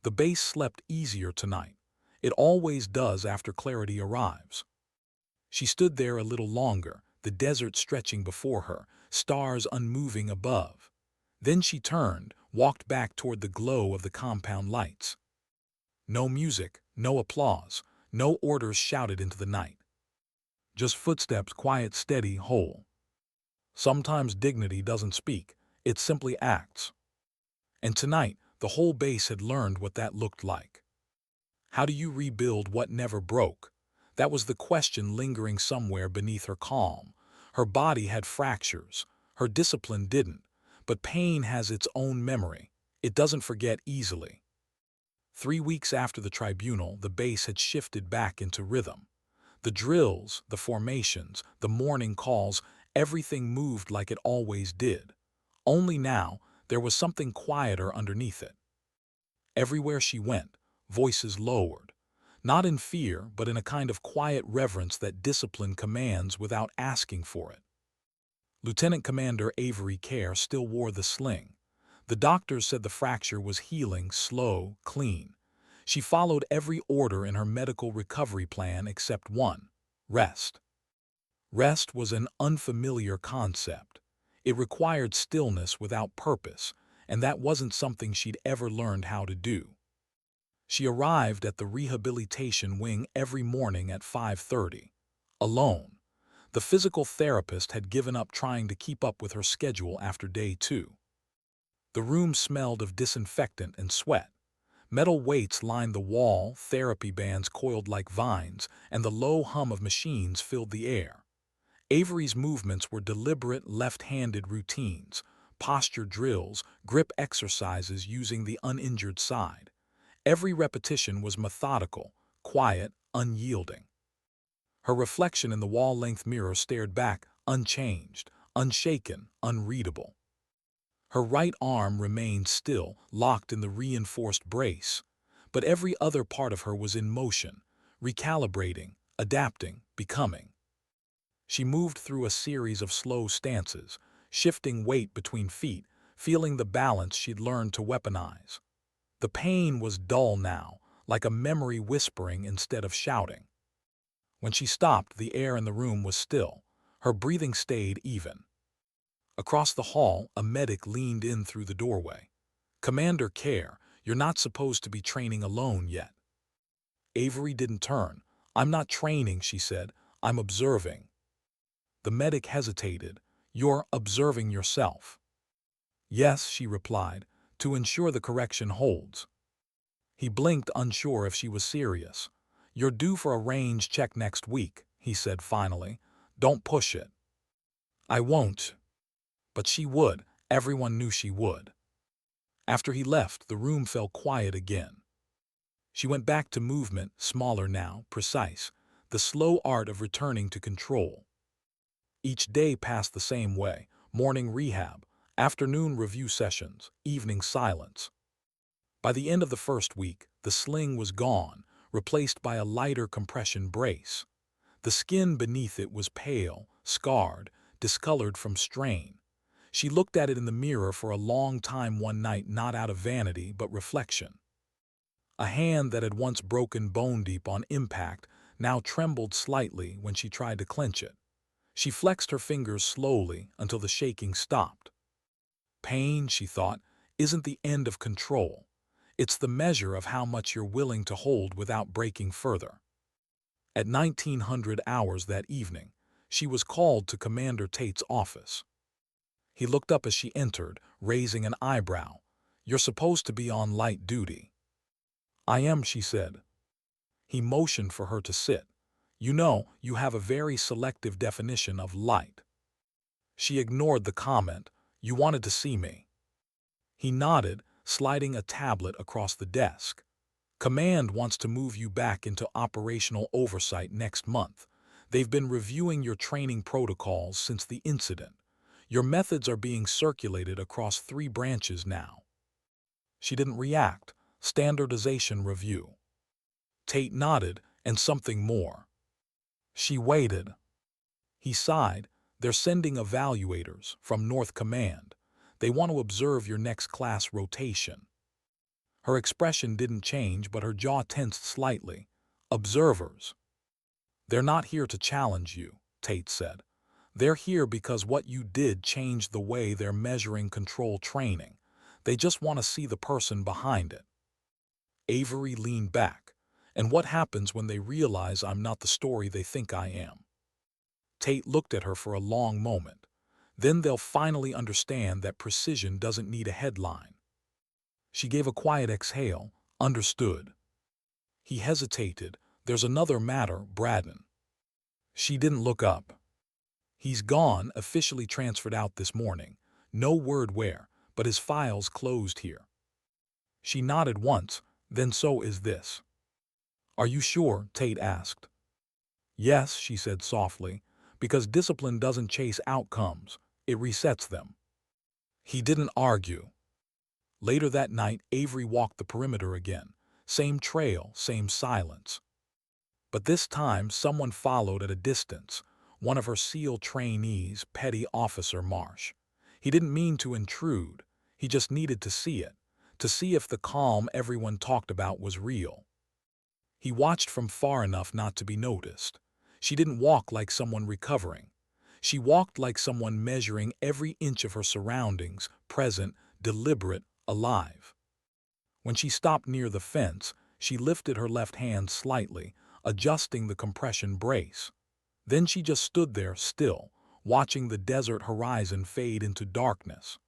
The base slept easier tonight. It always does after clarity arrives. She stood there a little longer, the desert stretching before her, stars unmoving above. Then she turned, walked back toward the glow of the compound lights. No music, no applause, no orders shouted into the night. Just footsteps, quiet, steady, whole. Sometimes dignity doesn't speak, it simply acts. And tonight, the whole base had learned what that looked like. How do you rebuild what never broke? That was the question lingering somewhere beneath her calm. Her body had fractures. Her discipline didn't. But pain has its own memory. It doesn't forget easily. 3 weeks after the tribunal, the base had shifted back into rhythm. The drills, the formations, the morning calls, everything moved like it always did. Only now, there was something quieter underneath it. Everywhere she went, voices lowered. Not in fear, but in a kind of quiet reverence that discipline commands without asking for it. Lieutenant Commander Avery Kerr still wore the sling. The doctors said the fracture was healing, slow, clean. She followed every order in her medical recovery plan except one: rest. Rest was an unfamiliar concept. It required stillness without purpose, and that wasn't something she'd ever learned how to do. She arrived at the rehabilitation wing every morning at 5:30. Alone. The physical therapist had given up trying to keep up with her schedule after day 2. The room smelled of disinfectant and sweat. Metal weights lined the wall, therapy bands coiled like vines, and the low hum of machines filled the air. Avery's movements were deliberate, left-handed routines, posture drills, grip exercises using the uninjured side. Every repetition was methodical, quiet, unyielding. Her reflection in the wall-length mirror stared back, unchanged, unshaken, unreadable. Her right arm remained still, locked in the reinforced brace, but every other part of her was in motion, recalibrating, adapting, becoming. She moved through a series of slow stances, shifting weight between feet, feeling the balance she'd learned to weaponize. The pain was dull now, like a memory whispering instead of shouting. When she stopped, the air in the room was still. Her breathing stayed even. Across the hall, a medic leaned in through the doorway. "Commander Kerr, you're not supposed to be training alone yet." Avery didn't turn. "I'm not training," she said. "I'm observing." The medic hesitated. "You're observing yourself." "Yes," she replied, "to ensure the correction holds." He blinked, unsure if she was serious. "You're due for a range check next week," he said finally. "Don't push it." "I won't." But she would. Everyone knew she would. After he left, the room fell quiet again. She went back to movement, smaller now, precise, the slow art of returning to control. Each day passed the same way: morning rehab, afternoon review sessions, evening silence. By the end of the first week, the sling was gone, replaced by a lighter compression brace. The skin beneath it was pale, scarred, discolored from strain. She looked at it in the mirror for a long time one night, not out of vanity, but reflection. A hand that had once broken bone deep on impact now trembled slightly when she tried to clench it. She flexed her fingers slowly until the shaking stopped. Pain, she thought, isn't the end of control. It's the measure of how much you're willing to hold without breaking further. At 1900 hours that evening, she was called to Commander Tate's office. He looked up as she entered, raising an eyebrow. "You're supposed to be on light duty." "I am," she said. He motioned for her to sit. "You know, you have a very selective definition of light." She ignored the comment. "You wanted to see me." He nodded, sliding a tablet across the desk. "Command wants to move you back into operational oversight next month. They've been reviewing your training protocols since the incident. Your methods are being circulated across 3 branches now." She didn't react. Standardization review. Tate nodded, and something more. She waited. He sighed. "They're sending evaluators from North Command. They want to observe your next class rotation." Her expression didn't change, but her jaw tensed slightly. "Observers." "They're not here to challenge you," Tate said. "They're here because what you did changed the way they're measuring control training. They just want to see the person behind it." Avery leaned back. "And what happens when they realize I'm not the story they think I am?" Tate looked at her for a long moment. "Then they'll finally understand that precision doesn't need a headline." She gave a quiet exhale. "Understood." He hesitated. "There's another matter, Braden." She didn't look up. "He's gone, officially transferred out this morning. No word where, but his file's closed here." She nodded once. "Then so is this." "Are you sure?" Tate asked. "Yes," she said softly, "because discipline doesn't chase outcomes, it resets them." He didn't argue. Later that night, Avery walked the perimeter again. Same trail, same silence. But this time, someone followed at a distance. One of her SEAL trainees, Petty Officer Marsh. He didn't mean to intrude. He just needed to see it, to see if the calm everyone talked about was real. He watched from far enough not to be noticed. She didn't walk like someone recovering. She walked like someone measuring every inch of her surroundings, present, deliberate, alive. When she stopped near the fence, she lifted her left hand slightly, adjusting the compression brace. Then she just stood there, still, watching the desert horizon fade into darkness.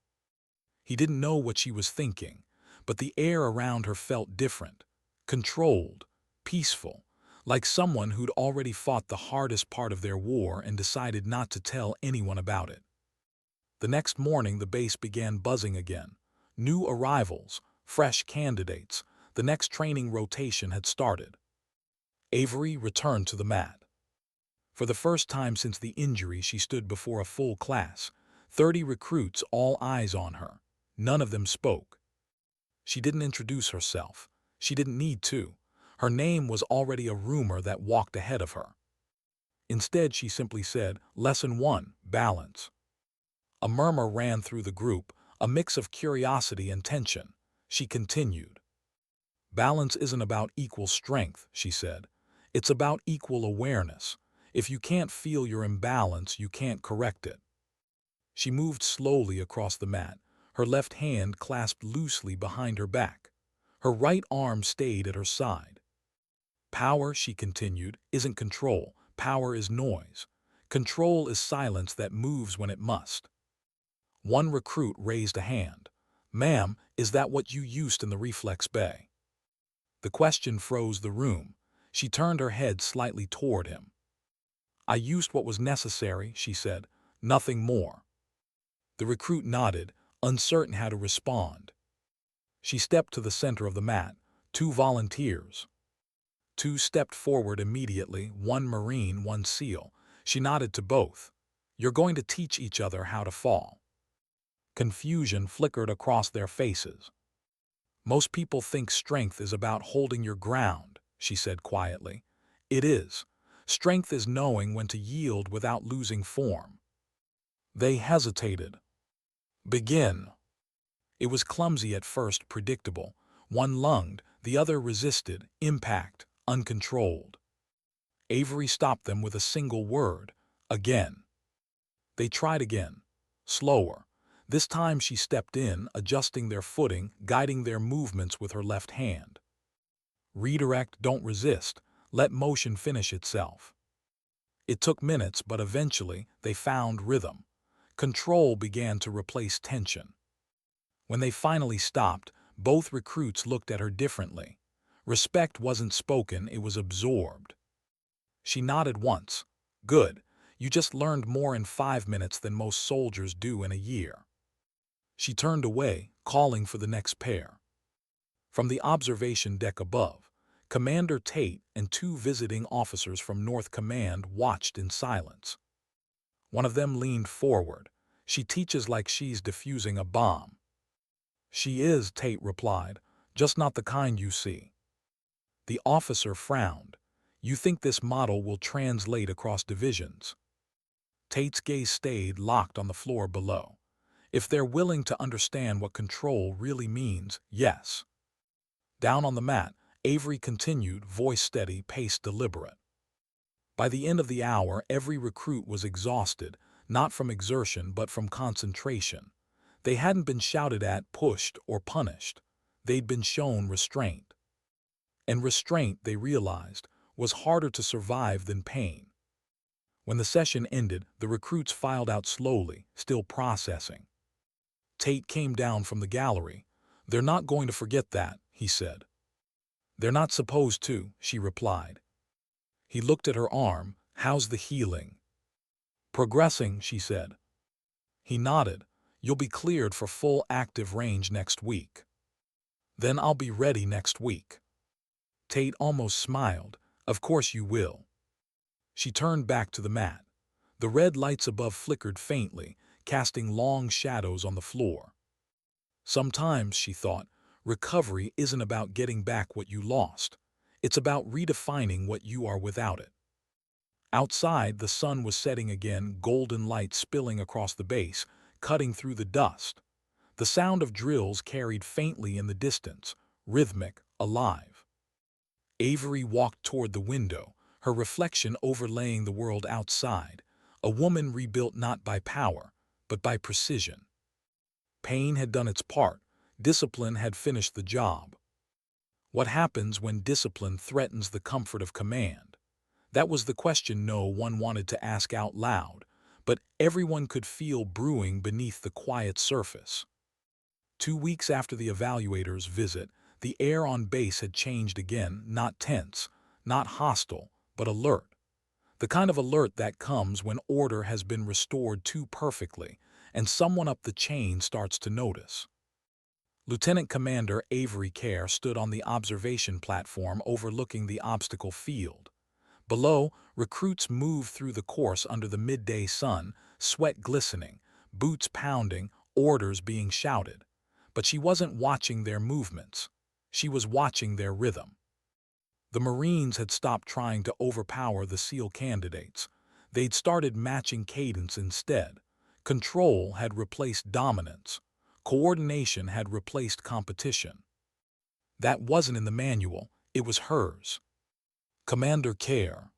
He didn't know what she was thinking, but the air around her felt different, controlled, peaceful, like someone who'd already fought the hardest part of their war and decided not to tell anyone about it. The next morning, the base began buzzing again. New arrivals, fresh candidates. The next training rotation had started. Avery returned to the mat. For the first time since the injury, she stood before a full class. 30 recruits, all eyes on her. None of them spoke. She didn't introduce herself. She didn't need to. Her name was already a rumor that walked ahead of her. Instead, she simply said, "Lesson 1, balance." A murmur ran through the group, a mix of curiosity and tension. She continued. "Balance isn't about equal strength," she said. "It's about equal awareness. If you can't feel your imbalance, you can't correct it." She moved slowly across the mat, her left hand clasped loosely behind her back. Her right arm stayed at her side. "Power," she continued, "isn't control. Power is noise. Control is silence that moves when it must." One recruit raised a hand. "Ma'am, is that what you used in the reflex bay?" The question froze the room. She turned her head slightly toward him. "I used what was necessary," she said. "Nothing more." The recruit nodded, uncertain how to respond. She stepped to the center of the mat. Two volunteers. Two stepped forward immediately, one Marine, one SEAL. She nodded to both. "You're going to teach each other how to fall." Confusion flickered across their faces. "Most people think strength is about holding your ground," she said quietly. "It is. Strength is knowing when to yield without losing form." They hesitated. "Begin." It was clumsy at first, predictable. One lunged, the other resisted, impact, uncontrolled. Avery stopped them with a single word: "Again." They tried again. Slower. This time she stepped in, adjusting their footing, guiding their movements with her left hand. "Redirect, don't resist. Let motion finish itself." It took minutes, but eventually they found rhythm. Control began to replace tension. When they finally stopped, both recruits looked at her differently. Respect wasn't spoken, it was absorbed. She nodded once. "Good. You just learned more in 5 minutes than most soldiers do in a year." She turned away, calling for the next pair. From the observation deck above, Commander Tate and two visiting officers from North Command watched in silence. One of them leaned forward. "She teaches like she's defusing a bomb." "She is," Tate replied, "just not the kind you see." The officer frowned. "You think this model will translate across divisions?" Tate's gaze stayed locked on the floor below. "If they're willing to understand what control really means, yes." Down on the mat, Avery continued, voice steady, pace deliberate. By the end of the hour, every recruit was exhausted, not from exertion but from concentration. They hadn't been shouted at, pushed, or punished. They'd been shown restraint. And restraint, they realized, was harder to survive than pain. When the session ended, the recruits filed out slowly, still processing. Tate came down from the gallery. "They're not going to forget that," he said. "They're not supposed to," she replied. He looked at her arm. "How's the healing?" "Progressing," she said. He nodded. "You'll be cleared for full active range next week." "Then I'll be ready next week." Tate almost smiled. "Of course you will." She turned back to the mat. The red lights above flickered faintly, casting long shadows on the floor. Sometimes, she thought, recovery isn't about getting back what you lost. It's about redefining what you are without it. Outside, the sun was setting again, golden light spilling across the base, cutting through the dust. The sound of drills carried faintly in the distance, rhythmic, alive. Avery walked toward the window, her reflection overlaying the world outside, a woman rebuilt not by power, but by precision. Pain had done its part, discipline had finished the job. What happens when discipline threatens the comfort of command? That was the question no one wanted to ask out loud, but everyone could feel brewing beneath the quiet surface. 2 weeks after the evaluator's visit, the air on base had changed again, not tense, not hostile, but alert. The kind of alert that comes when order has been restored too perfectly, and someone up the chain starts to notice. Lieutenant Commander Avery Kerr stood on the observation platform overlooking the obstacle field. Below, recruits moved through the course under the midday sun, sweat glistening, boots pounding, orders being shouted. But she wasn't watching their movements. She was watching their rhythm. The Marines had stopped trying to overpower the SEAL candidates. They'd started matching cadence instead. Control had replaced dominance. Coordination had replaced competition. That wasn't in the manual, it was hers. "Commander Kerr."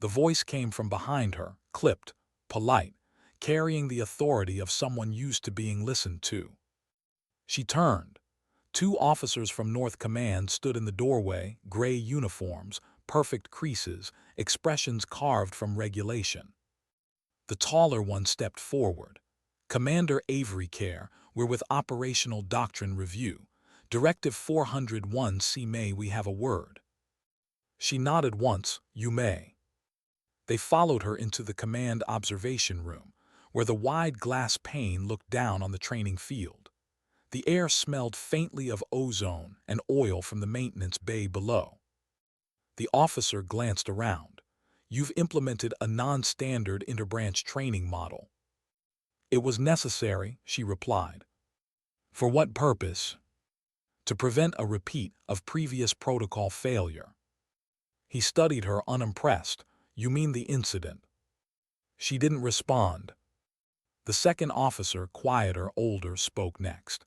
The voice came from behind her, clipped, polite, carrying the authority of someone used to being listened to. She turned. Two officers from North Command stood in the doorway, gray uniforms, perfect creases, expressions carved from regulation. The taller one stepped forward. "Commander Avery Kerr, we're with Operational Doctrine Review. Directive 401 C. May we have a word? She nodded once, you may. They followed her into the command observation room, where the wide glass pane looked down on the training field. The air smelled faintly of ozone and oil from the maintenance bay below. The officer glanced around. You've implemented a non-standard interbranch training model. It was necessary, she replied. For what purpose? To prevent a repeat of previous protocol failure. He studied her unimpressed. You mean the incident? She didn't respond. The second officer, quieter, older, spoke next.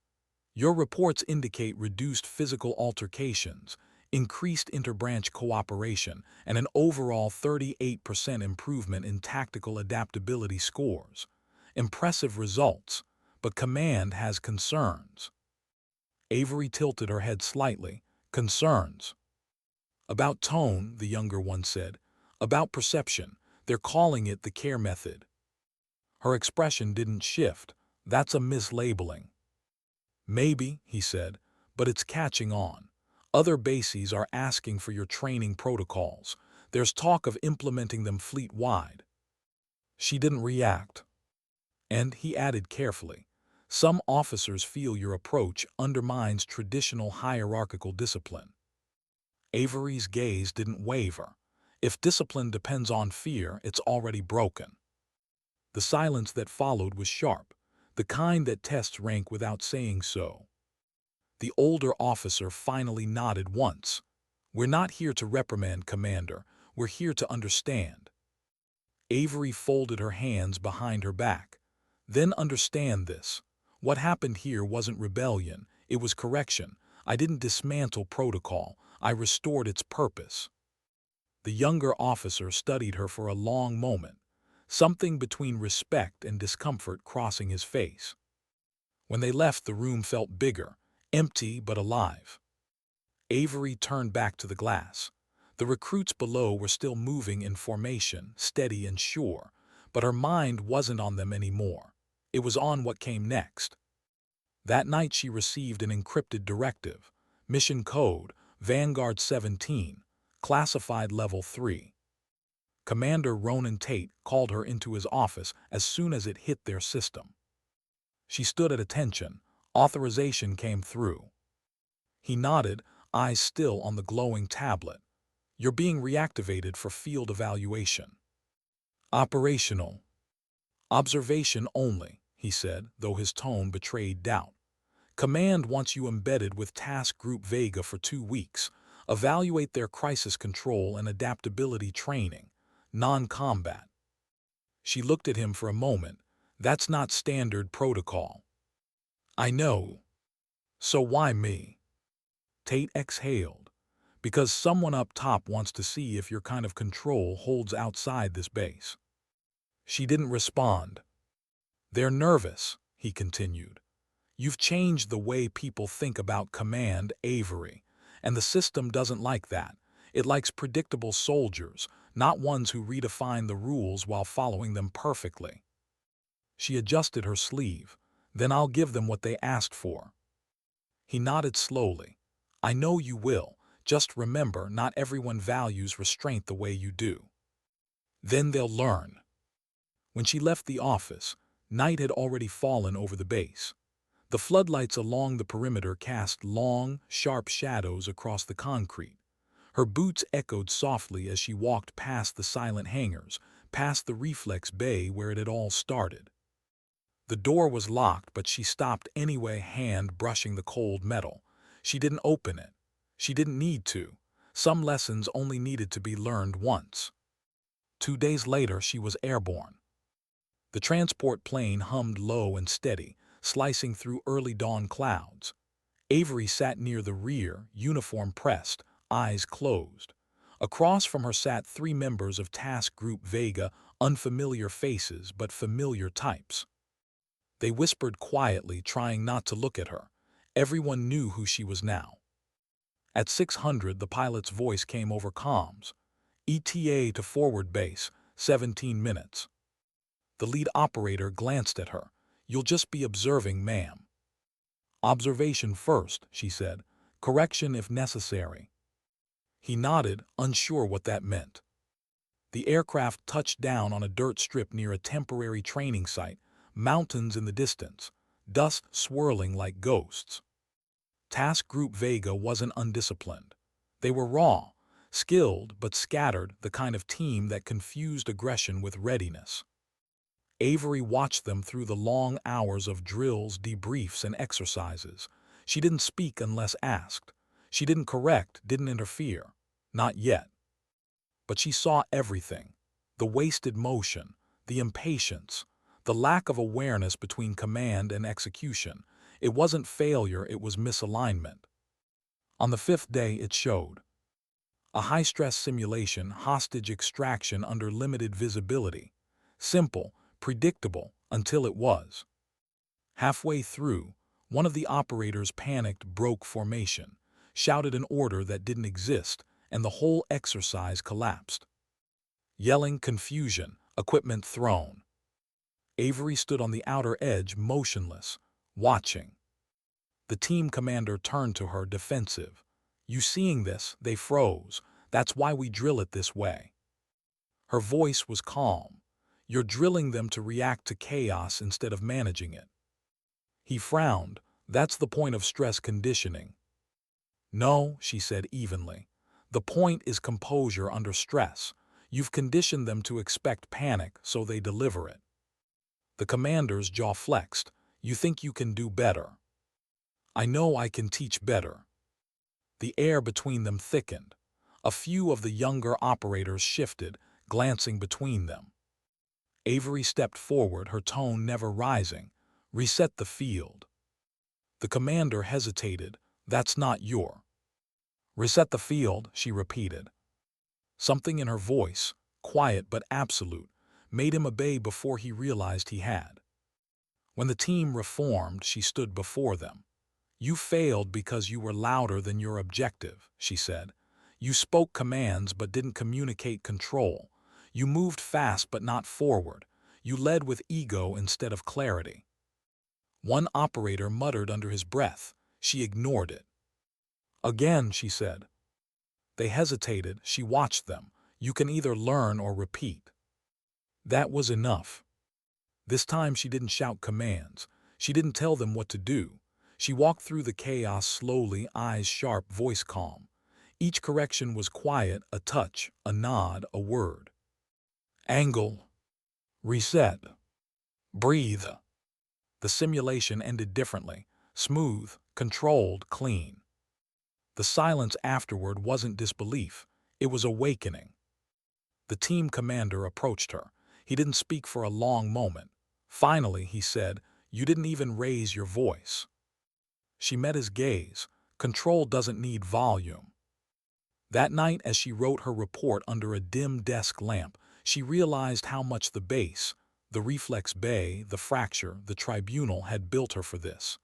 Your reports indicate reduced physical altercations, increased interbranch cooperation, and an overall 38% improvement in tactical adaptability scores. Impressive results, but command has concerns. Avery tilted her head slightly. Concerns. About tone, the younger one said. About perception. They're calling it the care method. Her expression didn't shift. That's a mislabeling. Maybe, he said, but it's catching on. Other bases are asking for your training protocols. There's talk of implementing them fleet-wide. She didn't react. And he added carefully, some officers feel your approach undermines traditional hierarchical discipline. Avery's gaze didn't waver. If discipline depends on fear, it's already broken. The silence that followed was sharp, the kind that tests rank without saying so. The older officer finally nodded once. We're not here to reprimand, Commander. We're here to understand. Avery folded her hands behind her back. Then understand this. What happened here wasn't rebellion, it was correction. I didn't dismantle protocol, I restored its purpose. The younger officer studied her for a long moment, something between respect and discomfort crossing his face. When they left, the room felt bigger, empty but alive. Avery turned back to the glass. The recruits below were still moving in formation, steady and sure, but her mind wasn't on them anymore. It was on what came next. That night she received an encrypted directive, mission code, Vanguard 17, classified level 3. Commander Ronan Tate called her into his office as soon as it hit their system. She stood at attention. Authorization came through. He nodded, eyes still on the glowing tablet. You're being reactivated for field evaluation. Operational. Observation only, he said, though his tone betrayed doubt. Command wants you embedded with Task Group Vega for 2 weeks. Evaluate their crisis control and adaptability training. Non-combat. She looked at him for a moment. That's not standard protocol. I know. So why me? Tate exhaled. Because someone up top wants to see if your kind of control holds outside this base. She didn't respond. They're nervous, he continued. You've changed the way people think about command, Avery, and the system doesn't like that. It likes predictable soldiers, not ones who redefine the rules while following them perfectly. She adjusted her sleeve. Then I'll give them what they asked for. He nodded slowly. I know you will. Just remember, not everyone values restraint the way you do. Then they'll learn. When she left the office, night had already fallen over the base. The floodlights along the perimeter cast long, sharp shadows across the concrete. Her boots echoed softly as she walked past the silent hangars, past the reflex bay where it had all started. The door was locked, but she stopped anyway, hand brushing the cold metal. She didn't open it. She didn't need to. Some lessons only needed to be learned once. 2 days later, she was airborne. The transport plane hummed low and steady, slicing through early dawn clouds. Avery sat near the rear, uniform pressed, eyes closed. Across from her sat 3 members of Task Group Vega, unfamiliar faces but familiar types. They whispered quietly, trying not to look at her. Everyone knew who she was now. At 600, the pilot's voice came over comms. ETA to forward base, 17 minutes. The lead operator glanced at her. You'll just be observing, ma'am. Observation first, she said. Correction if necessary. He nodded, unsure what that meant. The aircraft touched down on a dirt strip near a temporary training site, mountains in the distance, dust swirling like ghosts. Task Group Vega wasn't undisciplined. They were raw, skilled but scattered, the kind of team that confused aggression with readiness. Avery watched them through the long hours of drills, debriefs, and exercises. She didn't speak unless asked. She didn't correct, didn't interfere. Not yet. But she saw everything. The wasted motion, the impatience, the lack of awareness between command and execution. It wasn't failure, it was misalignment. On the fifth day, it showed. A high-stress simulation, hostage extraction under limited visibility. Simple, predictable, until it was. Halfway through, one of the operators panicked, broke formation, shouted an order that didn't exist, and the whole exercise collapsed. Yelling, confusion, equipment thrown. Avery stood on the outer edge, motionless, watching. The team commander turned to her, defensive. "You seeing this?" They froze. "That's why we drill it this way." Her voice was calm. "You're drilling them to react to chaos instead of managing it." He frowned. "That's the point of stress conditioning." "No," she said evenly. "The point is composure under stress. You've conditioned them to expect panic, so they deliver it." The commander's jaw flexed. "You think you can do better?" "I know I can teach better." The air between them thickened. A few of the younger operators shifted, glancing between them. Avery stepped forward, her tone never rising. "Reset the field." The commander hesitated. "That's not your—" "Reset the field," she repeated. Something in her voice, quiet but absolute, made him obey before he realized he had. When the team reformed, she stood before them. "You failed because you were louder than your objective," she said. "You spoke commands but didn't communicate control. You moved fast but not forward. You led with ego instead of clarity." One operator muttered under his breath. She ignored it. "Again," she said. They hesitated. She watched them. "You can either learn or repeat." That was enough. This time she didn't shout commands. She didn't tell them what to do. She walked through the chaos slowly, eyes sharp, voice calm. Each correction was quiet, a touch, a nod, a word. Angle. Reset. Breathe. The simulation ended differently. Smooth, controlled, clean. The silence afterward wasn't disbelief. It was awakening. The team commander approached her. He didn't speak for a long moment. Finally, he said, "You didn't even raise your voice." She met his gaze. Control doesn't need volume. That night, as she wrote her report under a dim desk lamp, she realized how much the base, the reflex bay, the fracture, the tribunal had built her for this.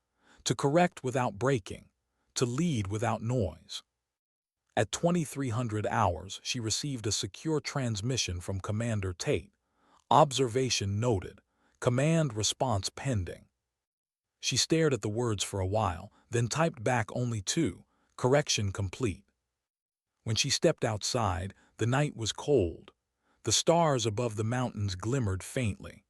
To correct without breaking. To lead without noise. At 2300 hours, she received a secure transmission from Commander Tate. Observation noted. Command response pending. She stared at the words for a while, then typed back only two. Correction complete. When she stepped outside, the night was cold. The stars above the mountains glimmered faintly.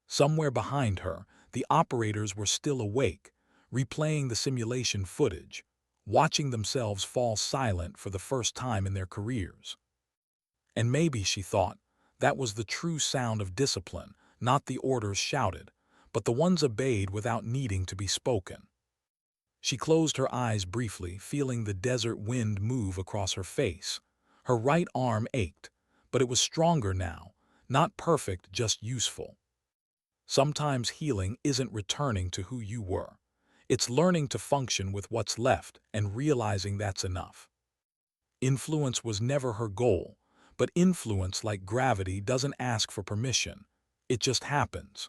Somewhere behind her, the operators were still awake, replaying the simulation footage, watching themselves fall silent for the first time in their careers. And maybe, she thought, that was the true sound of discipline, not the orders shouted, but the ones obeyed without needing to be spoken. She closed her eyes briefly, feeling the desert wind move across her face. Her right arm ached, but it was stronger now, not perfect, just useful. Sometimes healing isn't returning to who you were. It's learning to function with what's left and realizing that's enough. Influence was never her goal, but influence, like gravity, doesn't ask for permission. It just happens.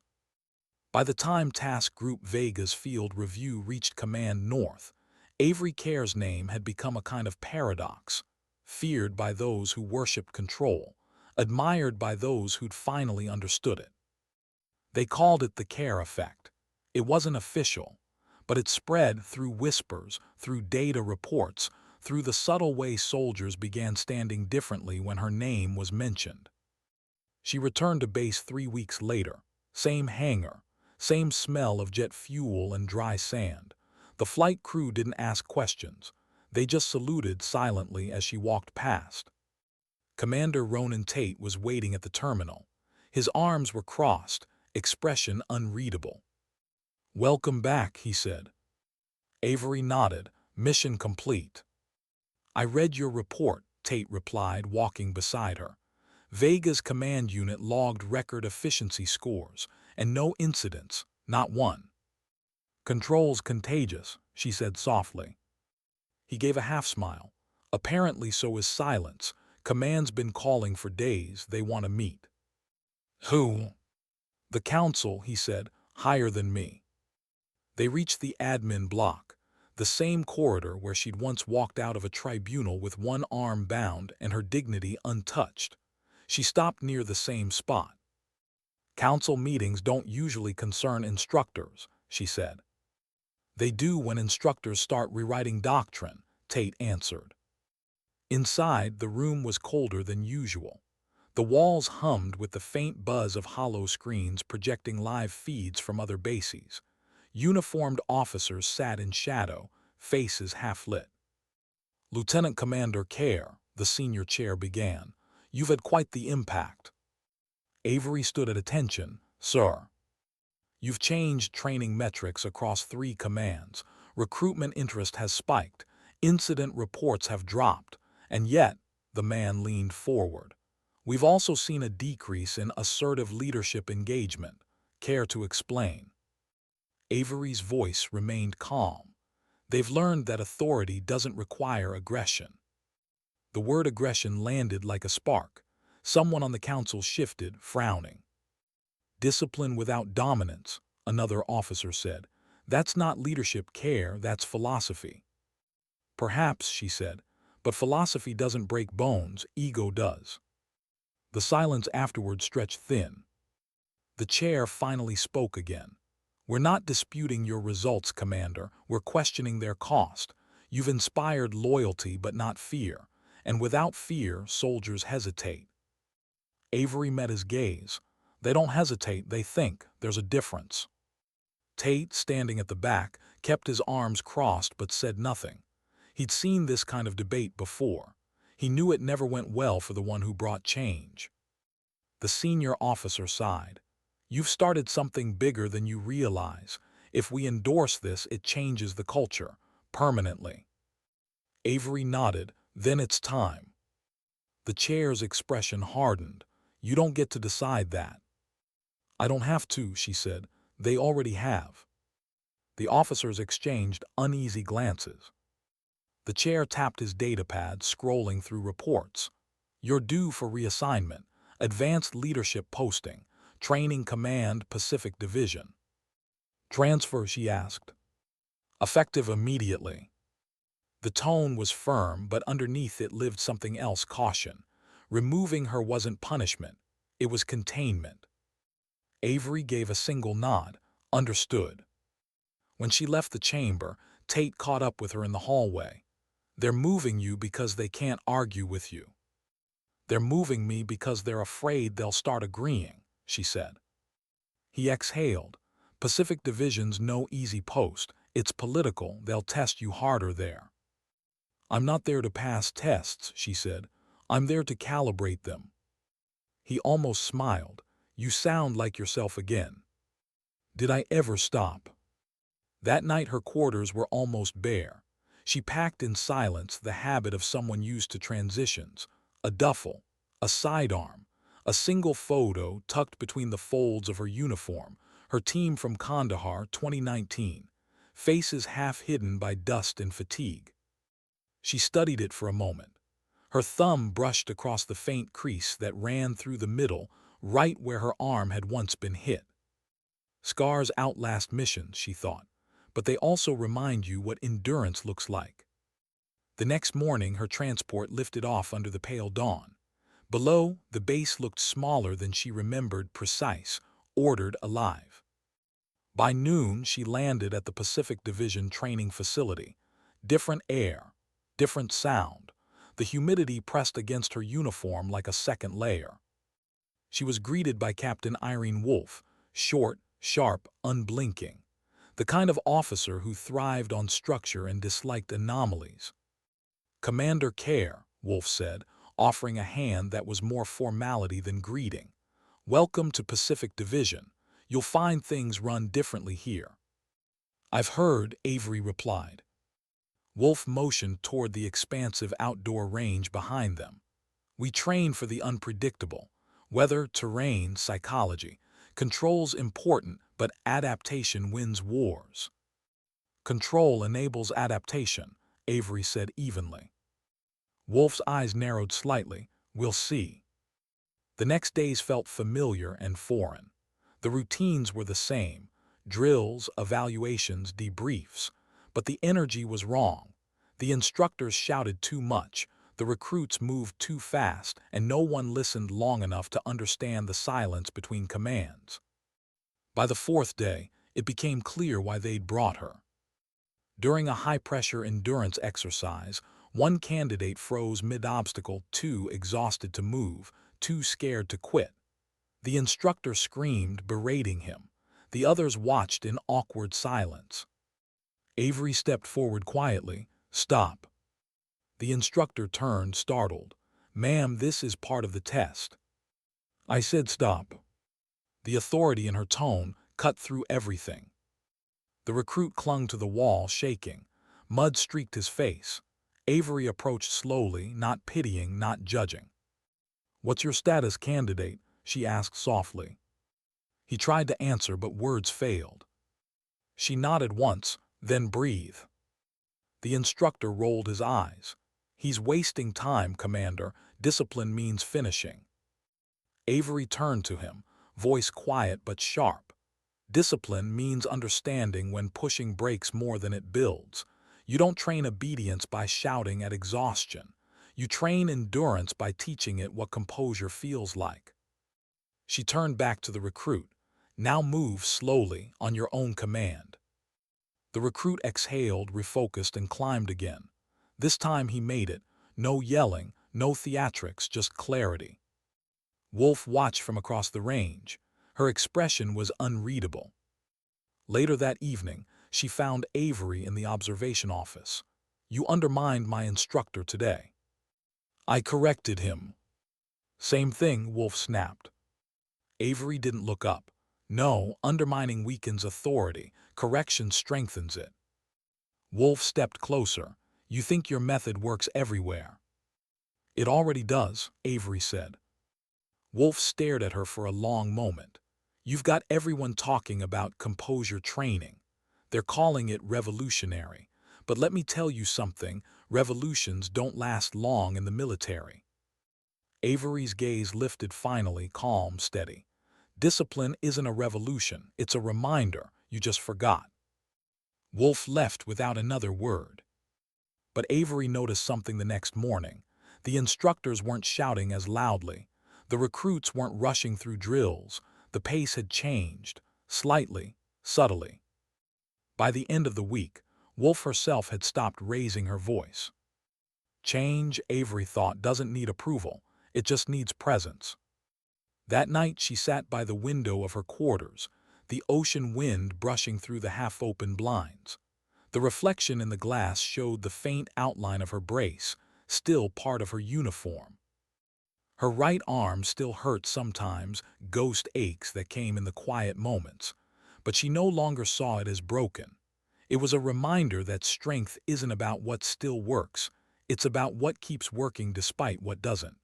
By the time Task Group Vega's field review reached Command North, Avery Care's name had become a kind of paradox, feared by those who worshipped control, admired by those who'd finally understood it. They called it the Care effect. It wasn't official, But it spread through whispers, through data reports, through the subtle way soldiers began standing differently when her name was mentioned. She returned to base 3 weeks later. Same hangar, same smell of jet fuel and dry sand. The flight crew didn't ask questions. They just saluted silently as she walked past. Commander Ronan Tate was waiting at the terminal. His arms were crossed, expression unreadable. "Welcome back," he said. Avery nodded. "Mission complete." "I read your report," Tate replied, walking beside her. "Vega's command unit logged record efficiency scores, and no incidents, not one." "Control's contagious," she said softly. He gave a half-smile. "Apparently so is silence. Command's been calling for days. They want to meet." "Who?" "The council," he said, "higher than me." They reached the admin block, the same corridor where she'd once walked out of a tribunal with one arm bound and her dignity untouched. She stopped near the same spot. "Council meetings don't usually concern instructors," she said. "They do when instructors start rewriting doctrine," Tate answered. Inside, the room was colder than usual. The walls hummed with the faint buzz of hollow screens projecting live feeds from other bases. Uniformed officers sat in shadow, faces half-lit. "Lieutenant Commander Kerr," the senior chair began, "you've had quite the impact." Avery stood at attention. "Sir." "You've changed training metrics across 3 commands. Recruitment interest has spiked. Incident reports have dropped. And yet," the man leaned forward, "we've also seen a decrease in assertive leadership engagement. Care to explain?" Avery's voice remained calm. "They've learned that authority doesn't require aggression." The word aggression landed like a spark. Someone on the council shifted, frowning. "Discipline without dominance," another officer said. "That's not leadership care, that's philosophy." "Perhaps," she said, "but philosophy doesn't break bones, ego does." The silence afterward stretched thin. The chair finally spoke again. "We're not disputing your results, Commander. We're questioning their cost. You've inspired loyalty but not fear, and without fear, soldiers hesitate." Avery met his gaze. "They don't hesitate, they think. There's a difference." Tate, standing at the back, kept his arms crossed but said nothing. He'd seen this kind of debate before. He knew it never went well for the one who brought change. The senior officer sighed. "You've started something bigger than you realize. If we endorse this, it changes the culture, permanently." Avery nodded. "Then it's time." The chair's expression hardened. "You don't get to decide that." "I don't have to," she said. "They already have." The officers exchanged uneasy glances. The chair tapped his datapad, scrolling through reports. "You're due for reassignment. Advanced leadership posting. Training Command Pacific Division." "Transfer?" she asked. "Effective immediately." The tone was firm, but underneath it lived something else: caution. Removing her wasn't punishment. It was containment. Avery gave a single nod. "Understood." When she left the chamber, Tate caught up with her in the hallway. "They're moving you because they can't argue with you." "They're moving me because they're afraid they'll start agreeing," she said. He exhaled. "Pacific Division's no easy post. It's political. They'll test you harder there." "I'm not there to pass tests," she said. "I'm there to calibrate them." He almost smiled. "You sound like yourself again." "Did I ever stop?" That night her quarters were almost bare. She packed in silence, the habit of someone used to transitions. A duffel, a sidearm, a single photo tucked between the folds of her uniform, her team from Kandahar 2019, faces half hidden by dust and fatigue. She studied it for a moment. Her thumb brushed across the faint crease that ran through the middle, right where her arm had once been hit. Scars outlast missions, she thought, but they also remind you what endurance looks like. The next morning, her transport lifted off under the pale dawn. Below, the base looked smaller than she remembered, precise, ordered, alive. By noon, she landed at the Pacific Division training facility. Different air, different sound. The humidity pressed against her uniform like a second layer. She was greeted by Captain Irene Wolfe, short, sharp, unblinking. The kind of officer who thrived on structure and disliked anomalies. "Commander Care," Wolfe said, offering a hand that was more formality than greeting. "Welcome to Pacific Division. You'll find things run differently here." "I've heard," Avery replied. Wolfe motioned toward the expansive outdoor range behind them. "We train for the unpredictable. Weather, terrain, psychology. Control's important, but adaptation wins wars." "Control enables adaptation," Avery said evenly. Wolfe's eyes narrowed slightly. "We'll see." The next days felt familiar and foreign. The routines were the same: drills, evaluations, debriefs. But the energy was wrong. The instructors shouted too much, the recruits moved too fast, and no one listened long enough to understand the silence between commands. By the fourth day, it became clear why they'd brought her. During a high-pressure endurance exercise, one candidate froze mid-obstacle, too exhausted to move, too scared to quit. The instructor screamed, berating him. The others watched in awkward silence. Avery stepped forward quietly. "Stop." The instructor turned, startled. "Ma'am, this is part of the test." "I said stop." The authority in her tone cut through everything. The recruit clung to the wall, shaking. Mud streaked his face. Avery approached slowly, not pitying, not judging. "What's your status, candidate?" she asked softly. He tried to answer, but words failed. She nodded once, then breathed. The instructor rolled his eyes. "He's wasting time, Commander. Discipline means finishing." Avery turned to him, voice quiet but sharp. "Discipline means understanding when pushing breaks more than it builds. You don't train obedience by shouting at exhaustion. You train endurance by teaching it what composure feels like." She turned back to the recruit. "Now move slowly, on your own command." The recruit exhaled, refocused, and climbed again. This time he made it. No yelling, no theatrics, just clarity. Wolfe watched from across the range. Her expression was unreadable. Later that evening, she found Avery in the observation office. "You undermined my instructor today." "I corrected him." "Same thing," Wolfe snapped. Avery didn't look up. "No, undermining weakens authority. Correction strengthens it." Wolfe stepped closer. "You think your method works everywhere." "It already does," Avery said. Wolfe stared at her for a long moment. "You've got everyone talking about composure training. They're calling it revolutionary. But let me tell you something, revolutions don't last long in the military." Avery's gaze lifted finally, calm, steady. "Discipline isn't a revolution, it's a reminder. You just forgot." Wolfe left without another word. But Avery noticed something the next morning. The instructors weren't shouting as loudly. The recruits weren't rushing through drills. The pace had changed, slightly, subtly. By the end of the week, Wolfe herself had stopped raising her voice. Change, Avery thought, doesn't need approval. It just needs presence. That night she sat by the window of her quarters, the ocean wind brushing through the half-open blinds. The reflection in the glass showed the faint outline of her brace, still part of her uniform. Her right arm still hurt sometimes, ghost aches that came in the quiet moments, but she no longer saw it as broken. It was a reminder that strength isn't about what still works, it's about what keeps working despite what doesn't.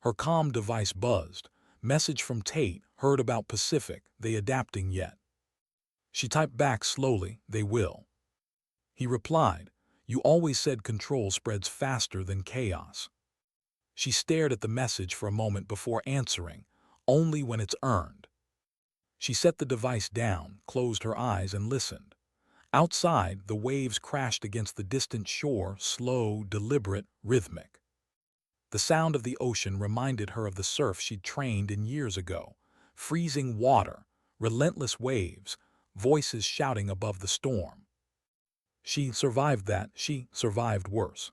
Her comm device buzzed. Message from Tate, heard about Pacific, they adapting yet? She typed back slowly, "They will." He replied, "You always said control spreads faster than chaos." She stared at the message for a moment before answering, "Only when it's earned." She set the device down, closed her eyes, and listened. Outside, the waves crashed against the distant shore, slow, deliberate, rhythmic. The sound of the ocean reminded her of the surf she'd trained in years ago. Freezing water, relentless waves, voices shouting above the storm. She survived that, she survived worse.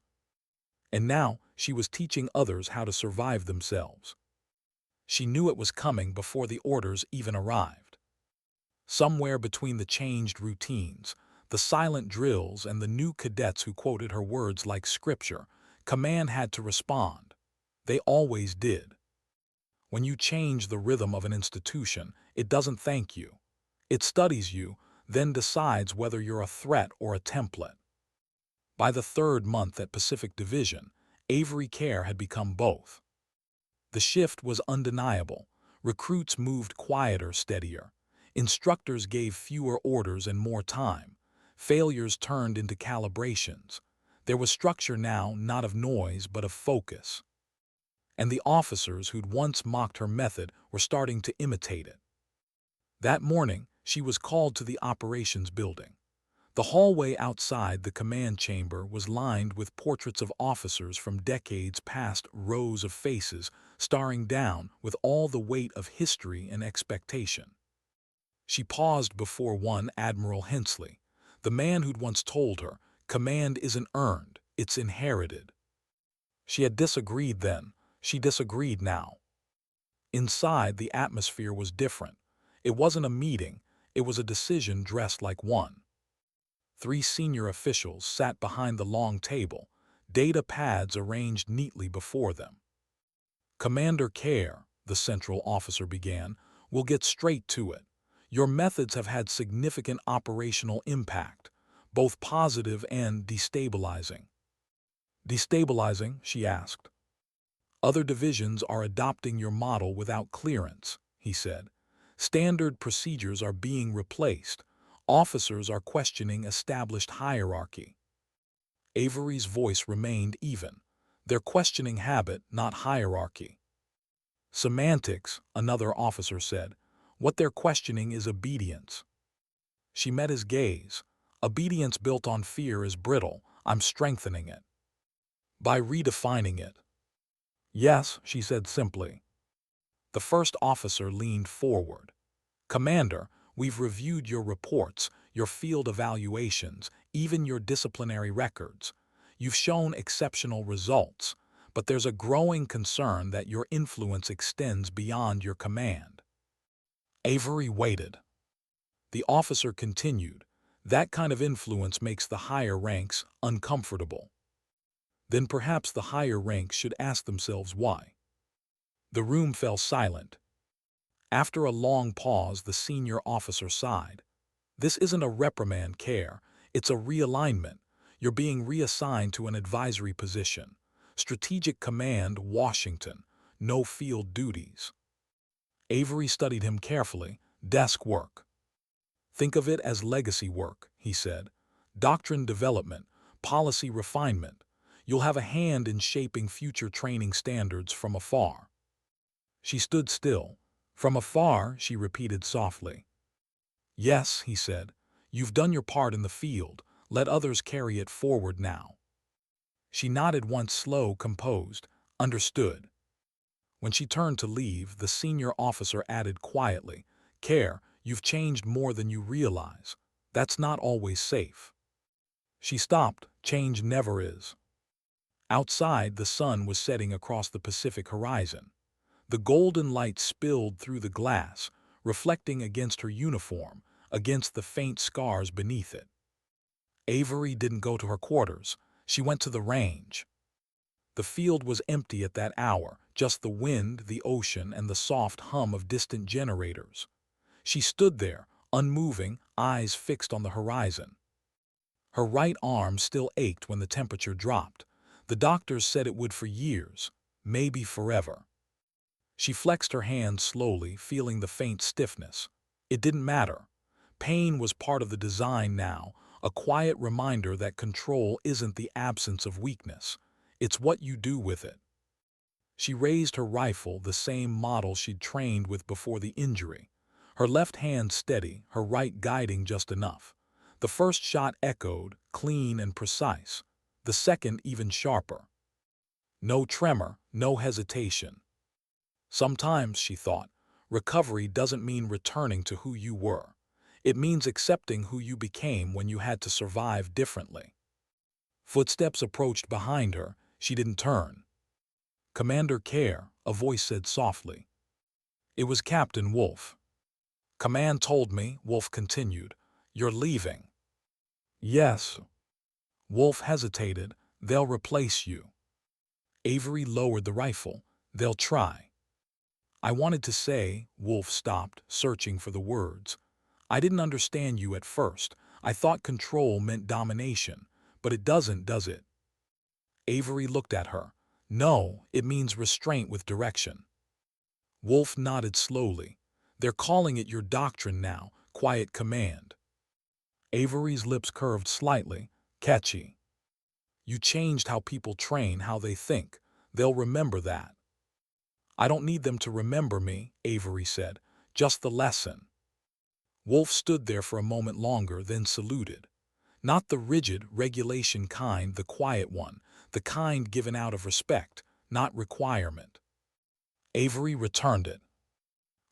And now she was teaching others how to survive themselves. She knew it was coming before the orders even arrived. Somewhere between the changed routines, the silent drills, and the new cadets who quoted her words like scripture, command had to respond. They always did. When you change the rhythm of an institution, it doesn't thank you. It studies you, then decides whether you're a threat or a template. By the third month at Pacific Division, Avery Care had become both. The shift was undeniable. Recruits moved quieter, steadier. Instructors gave fewer orders and more time. Failures turned into calibrations. There was structure now, not of noise, but of focus. And the officers who'd once mocked her method were starting to imitate it. That morning, she was called to the operations building. The hallway outside the command chamber was lined with portraits of officers from decades past, rows of faces staring down with all the weight of history and expectation. She paused before one, Admiral Hensley, the man who'd once told her, "Command isn't earned, it's inherited." She had disagreed then, she disagreed now. Inside, the atmosphere was different. It wasn't a meeting, it was a decision dressed like one. 3 senior officials sat behind the long table, data pads arranged neatly before them. "Commander Care," the central officer began, "will get straight to it. Your methods have had significant operational impact, both positive and destabilizing." "Destabilizing?" she asked. "Other divisions are adopting your model without clearance," he said. "Standard procedures are being replaced. Officers are questioning established hierarchy." Avery's voice remained even. "They're questioning habit, not hierarchy." "Semantics," another officer said. "What they're questioning is obedience." She met his gaze. "Obedience built on fear is brittle. I'm strengthening it." "By redefining it." "Yes," she said simply. The first officer leaned forward. "Commander, we've reviewed your reports, your field evaluations, even your disciplinary records. You've shown exceptional results, but there's a growing concern that your influence extends beyond your command." Avery waited. The officer continued, "That kind of influence makes the higher ranks uncomfortable." Then perhaps the higher ranks should ask themselves why. The room fell silent. After a long pause, the senior officer sighed. "This isn't a reprimand, Care. It's a realignment. You're being reassigned to an advisory position. Strategic Command, Washington. No field duties." Avery studied him carefully. "Desk work." "Think of it as legacy work," he said. "Doctrine development, policy refinement. You'll have a hand in shaping future training standards from afar." She stood still. "From afar," she repeated softly. "Yes," he said. "You've done your part in the field. Let others carry it forward now." She nodded once, slow, composed. "Understood." When she turned to leave, the senior officer added quietly, "Care, you've changed more than you realize. That's not always safe." She stopped. Change never is. Outside, the sun was setting across the Pacific horizon. The golden light spilled through the glass, reflecting against her uniform, against the faint scars beneath it. Avery didn't go to her quarters. She went to the range. The field was empty at that hour, just the wind, the ocean, and the soft hum of distant generators. She stood there, unmoving, eyes fixed on the horizon. Her right arm still ached when the temperature dropped. The doctors said it would for years, maybe forever. She flexed her hand slowly, feeling the faint stiffness. It didn't matter. Pain was part of the design now, a quiet reminder that control isn't the absence of weakness. It's what you do with it. She raised her rifle, the same model she'd trained with before the injury. Her left hand steady, her right guiding just enough. The first shot echoed, clean and precise. The second even sharper. No tremor, no hesitation. Sometimes, she thought, recovery doesn't mean returning to who you were. It means accepting who you became when you had to survive differently. Footsteps approached behind her. She didn't turn. "Commander Care," a voice said softly. It was Captain Wolf. "Command told me," Wolf continued. "You're leaving." "Yes." Wolf hesitated. "They'll replace you." Avery lowered the rifle. "They'll try." "I wanted to say," Wolf stopped, searching for the words. "I didn't understand you at first. I thought control meant domination. But it doesn't, does it?" Avery looked at her. "No, it means restraint with direction." Wolf nodded slowly. "They're calling it your doctrine now, quiet command." Avery's lips curved slightly. "Catchy. You changed how people train, how they think. They'll remember that." "I don't need them to remember me," Avery said. "Just the lesson." Wolf stood there for a moment longer, then saluted. Not the rigid, regulation kind, the quiet one, the kind given out of respect, not requirement. Avery returned it.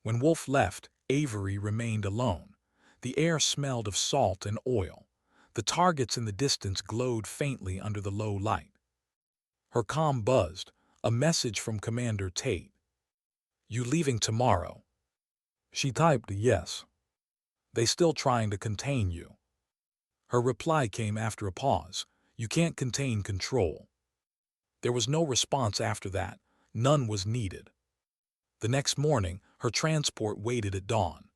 When Wolf left, Avery remained alone. The air smelled of salt and oil. The targets in the distance glowed faintly under the low light. Her comm buzzed. A message from Commander Tate. "You leaving tomorrow?" She typed yes. "They still trying to contain you." Her reply came after a pause. "You can't contain control." There was no response after that. None was needed. The next morning, her transport waited at dawn.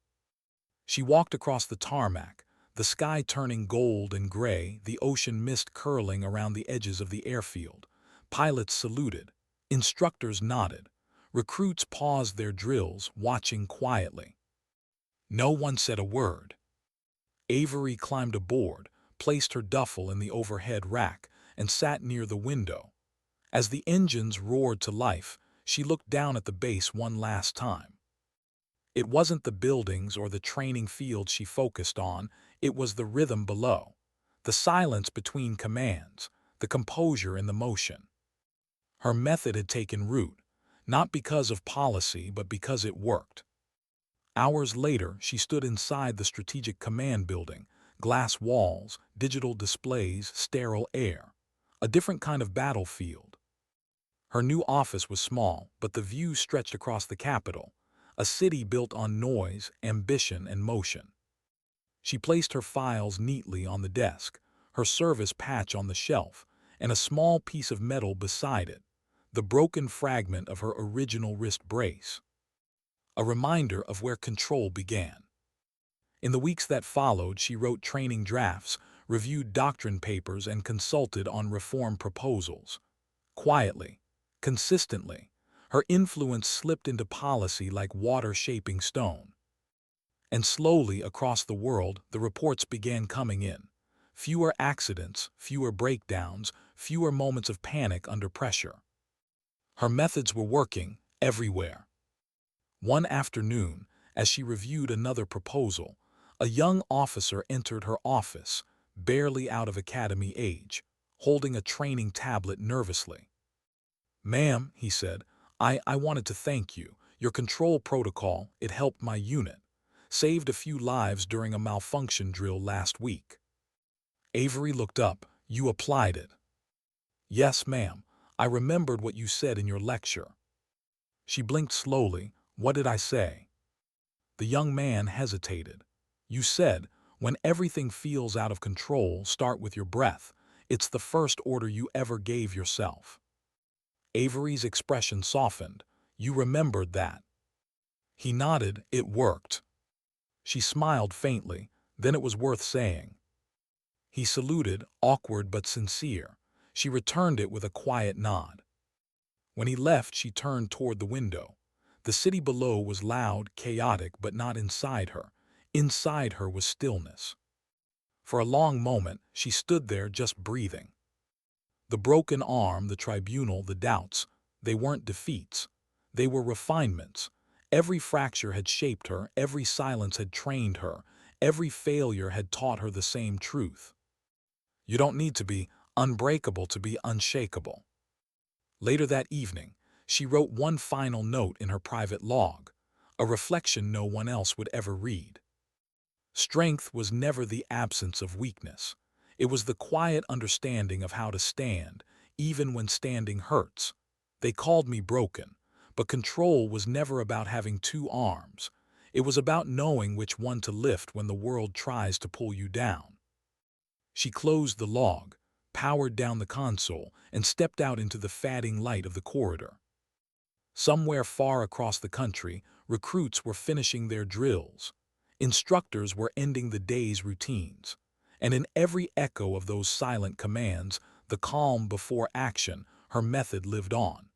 She walked across the tarmac, the sky turning gold and gray, the ocean mist curling around the edges of the airfield. Pilots saluted. Instructors nodded. Recruits paused their drills, watching quietly. No one said a word. Avery climbed aboard, placed her duffel in the overhead rack, and sat near the window. As the engines roared to life, she looked down at the base one last time. It wasn't the buildings or the training field she focused on, it was the rhythm below. The silence between commands, the composure in the motion. Her method had taken root, not because of policy, but because it worked. Hours later, she stood inside the Strategic Command building, glass walls, digital displays, sterile air. A different kind of battlefield. Her new office was small, but the view stretched across the capital, a city built on noise, ambition, and motion. She placed her files neatly on the desk, her service patch on the shelf, and a small piece of metal beside it, the broken fragment of her original wrist brace. A reminder of where control began. In the weeks that followed, she wrote training drafts, reviewed doctrine papers, and consulted on reform proposals. Quietly, consistently, her influence slipped into policy like water shaping stone. And slowly across the world, the reports began coming in. Fewer accidents, fewer breakdowns, fewer moments of panic under pressure. Her methods were working everywhere. One afternoon, as she reviewed another proposal, a young officer entered her office, barely out of academy age, holding a training tablet nervously. "Ma'am," he said, I wanted to thank you. Your control protocol, it helped my unit. Saved a few lives during a malfunction drill last week." Avery looked up. "You applied it?" "Yes, ma'am. I remembered what you said in your lecture." She blinked slowly. "What did I say?" The young man hesitated. "You said, when everything feels out of control, start with your breath. It's the first order you ever gave yourself." Avery's expression softened. "You remembered that?" He nodded. "It worked." She smiled faintly. "Then it was worth saying." He saluted, awkward but sincere. She returned it with a quiet nod. When he left, she turned toward the window. The city below was loud, chaotic, but not inside her. Inside her was stillness. For a long moment, she stood there just breathing. The broken arm, the tribunal, the doubts, they weren't defeats. They were refinements. Every fracture had shaped her, every silence had trained her, every failure had taught her the same truth. You don't need to be unbreakable to be unshakable. Later that evening, she wrote one final note in her private log, a reflection no one else would ever read. Strength was never the absence of weakness. It was the quiet understanding of how to stand, even when standing hurts. They called me broken, but control was never about having two arms. It was about knowing which one to lift when the world tries to pull you down. She closed the log, powered down the console, and stepped out into the fading light of the corridor. Somewhere far across the country, recruits were finishing their drills. Instructors were ending the day's routines. And in every echo of those silent commands, the calm before action, her method lived on.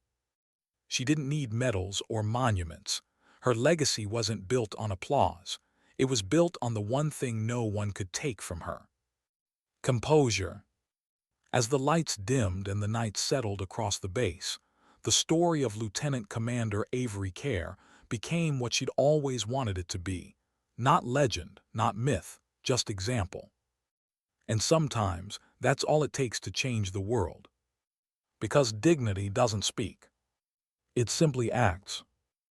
She didn't need medals or monuments. Her legacy wasn't built on applause. It was built on the one thing no one could take from her: composure. As the lights dimmed and the night settled across the base, the story of Lieutenant Commander Avery Care became what she'd always wanted it to be. Not legend, not myth, just example. And sometimes that's all it takes to change the world. Because dignity doesn't speak. It simply acts.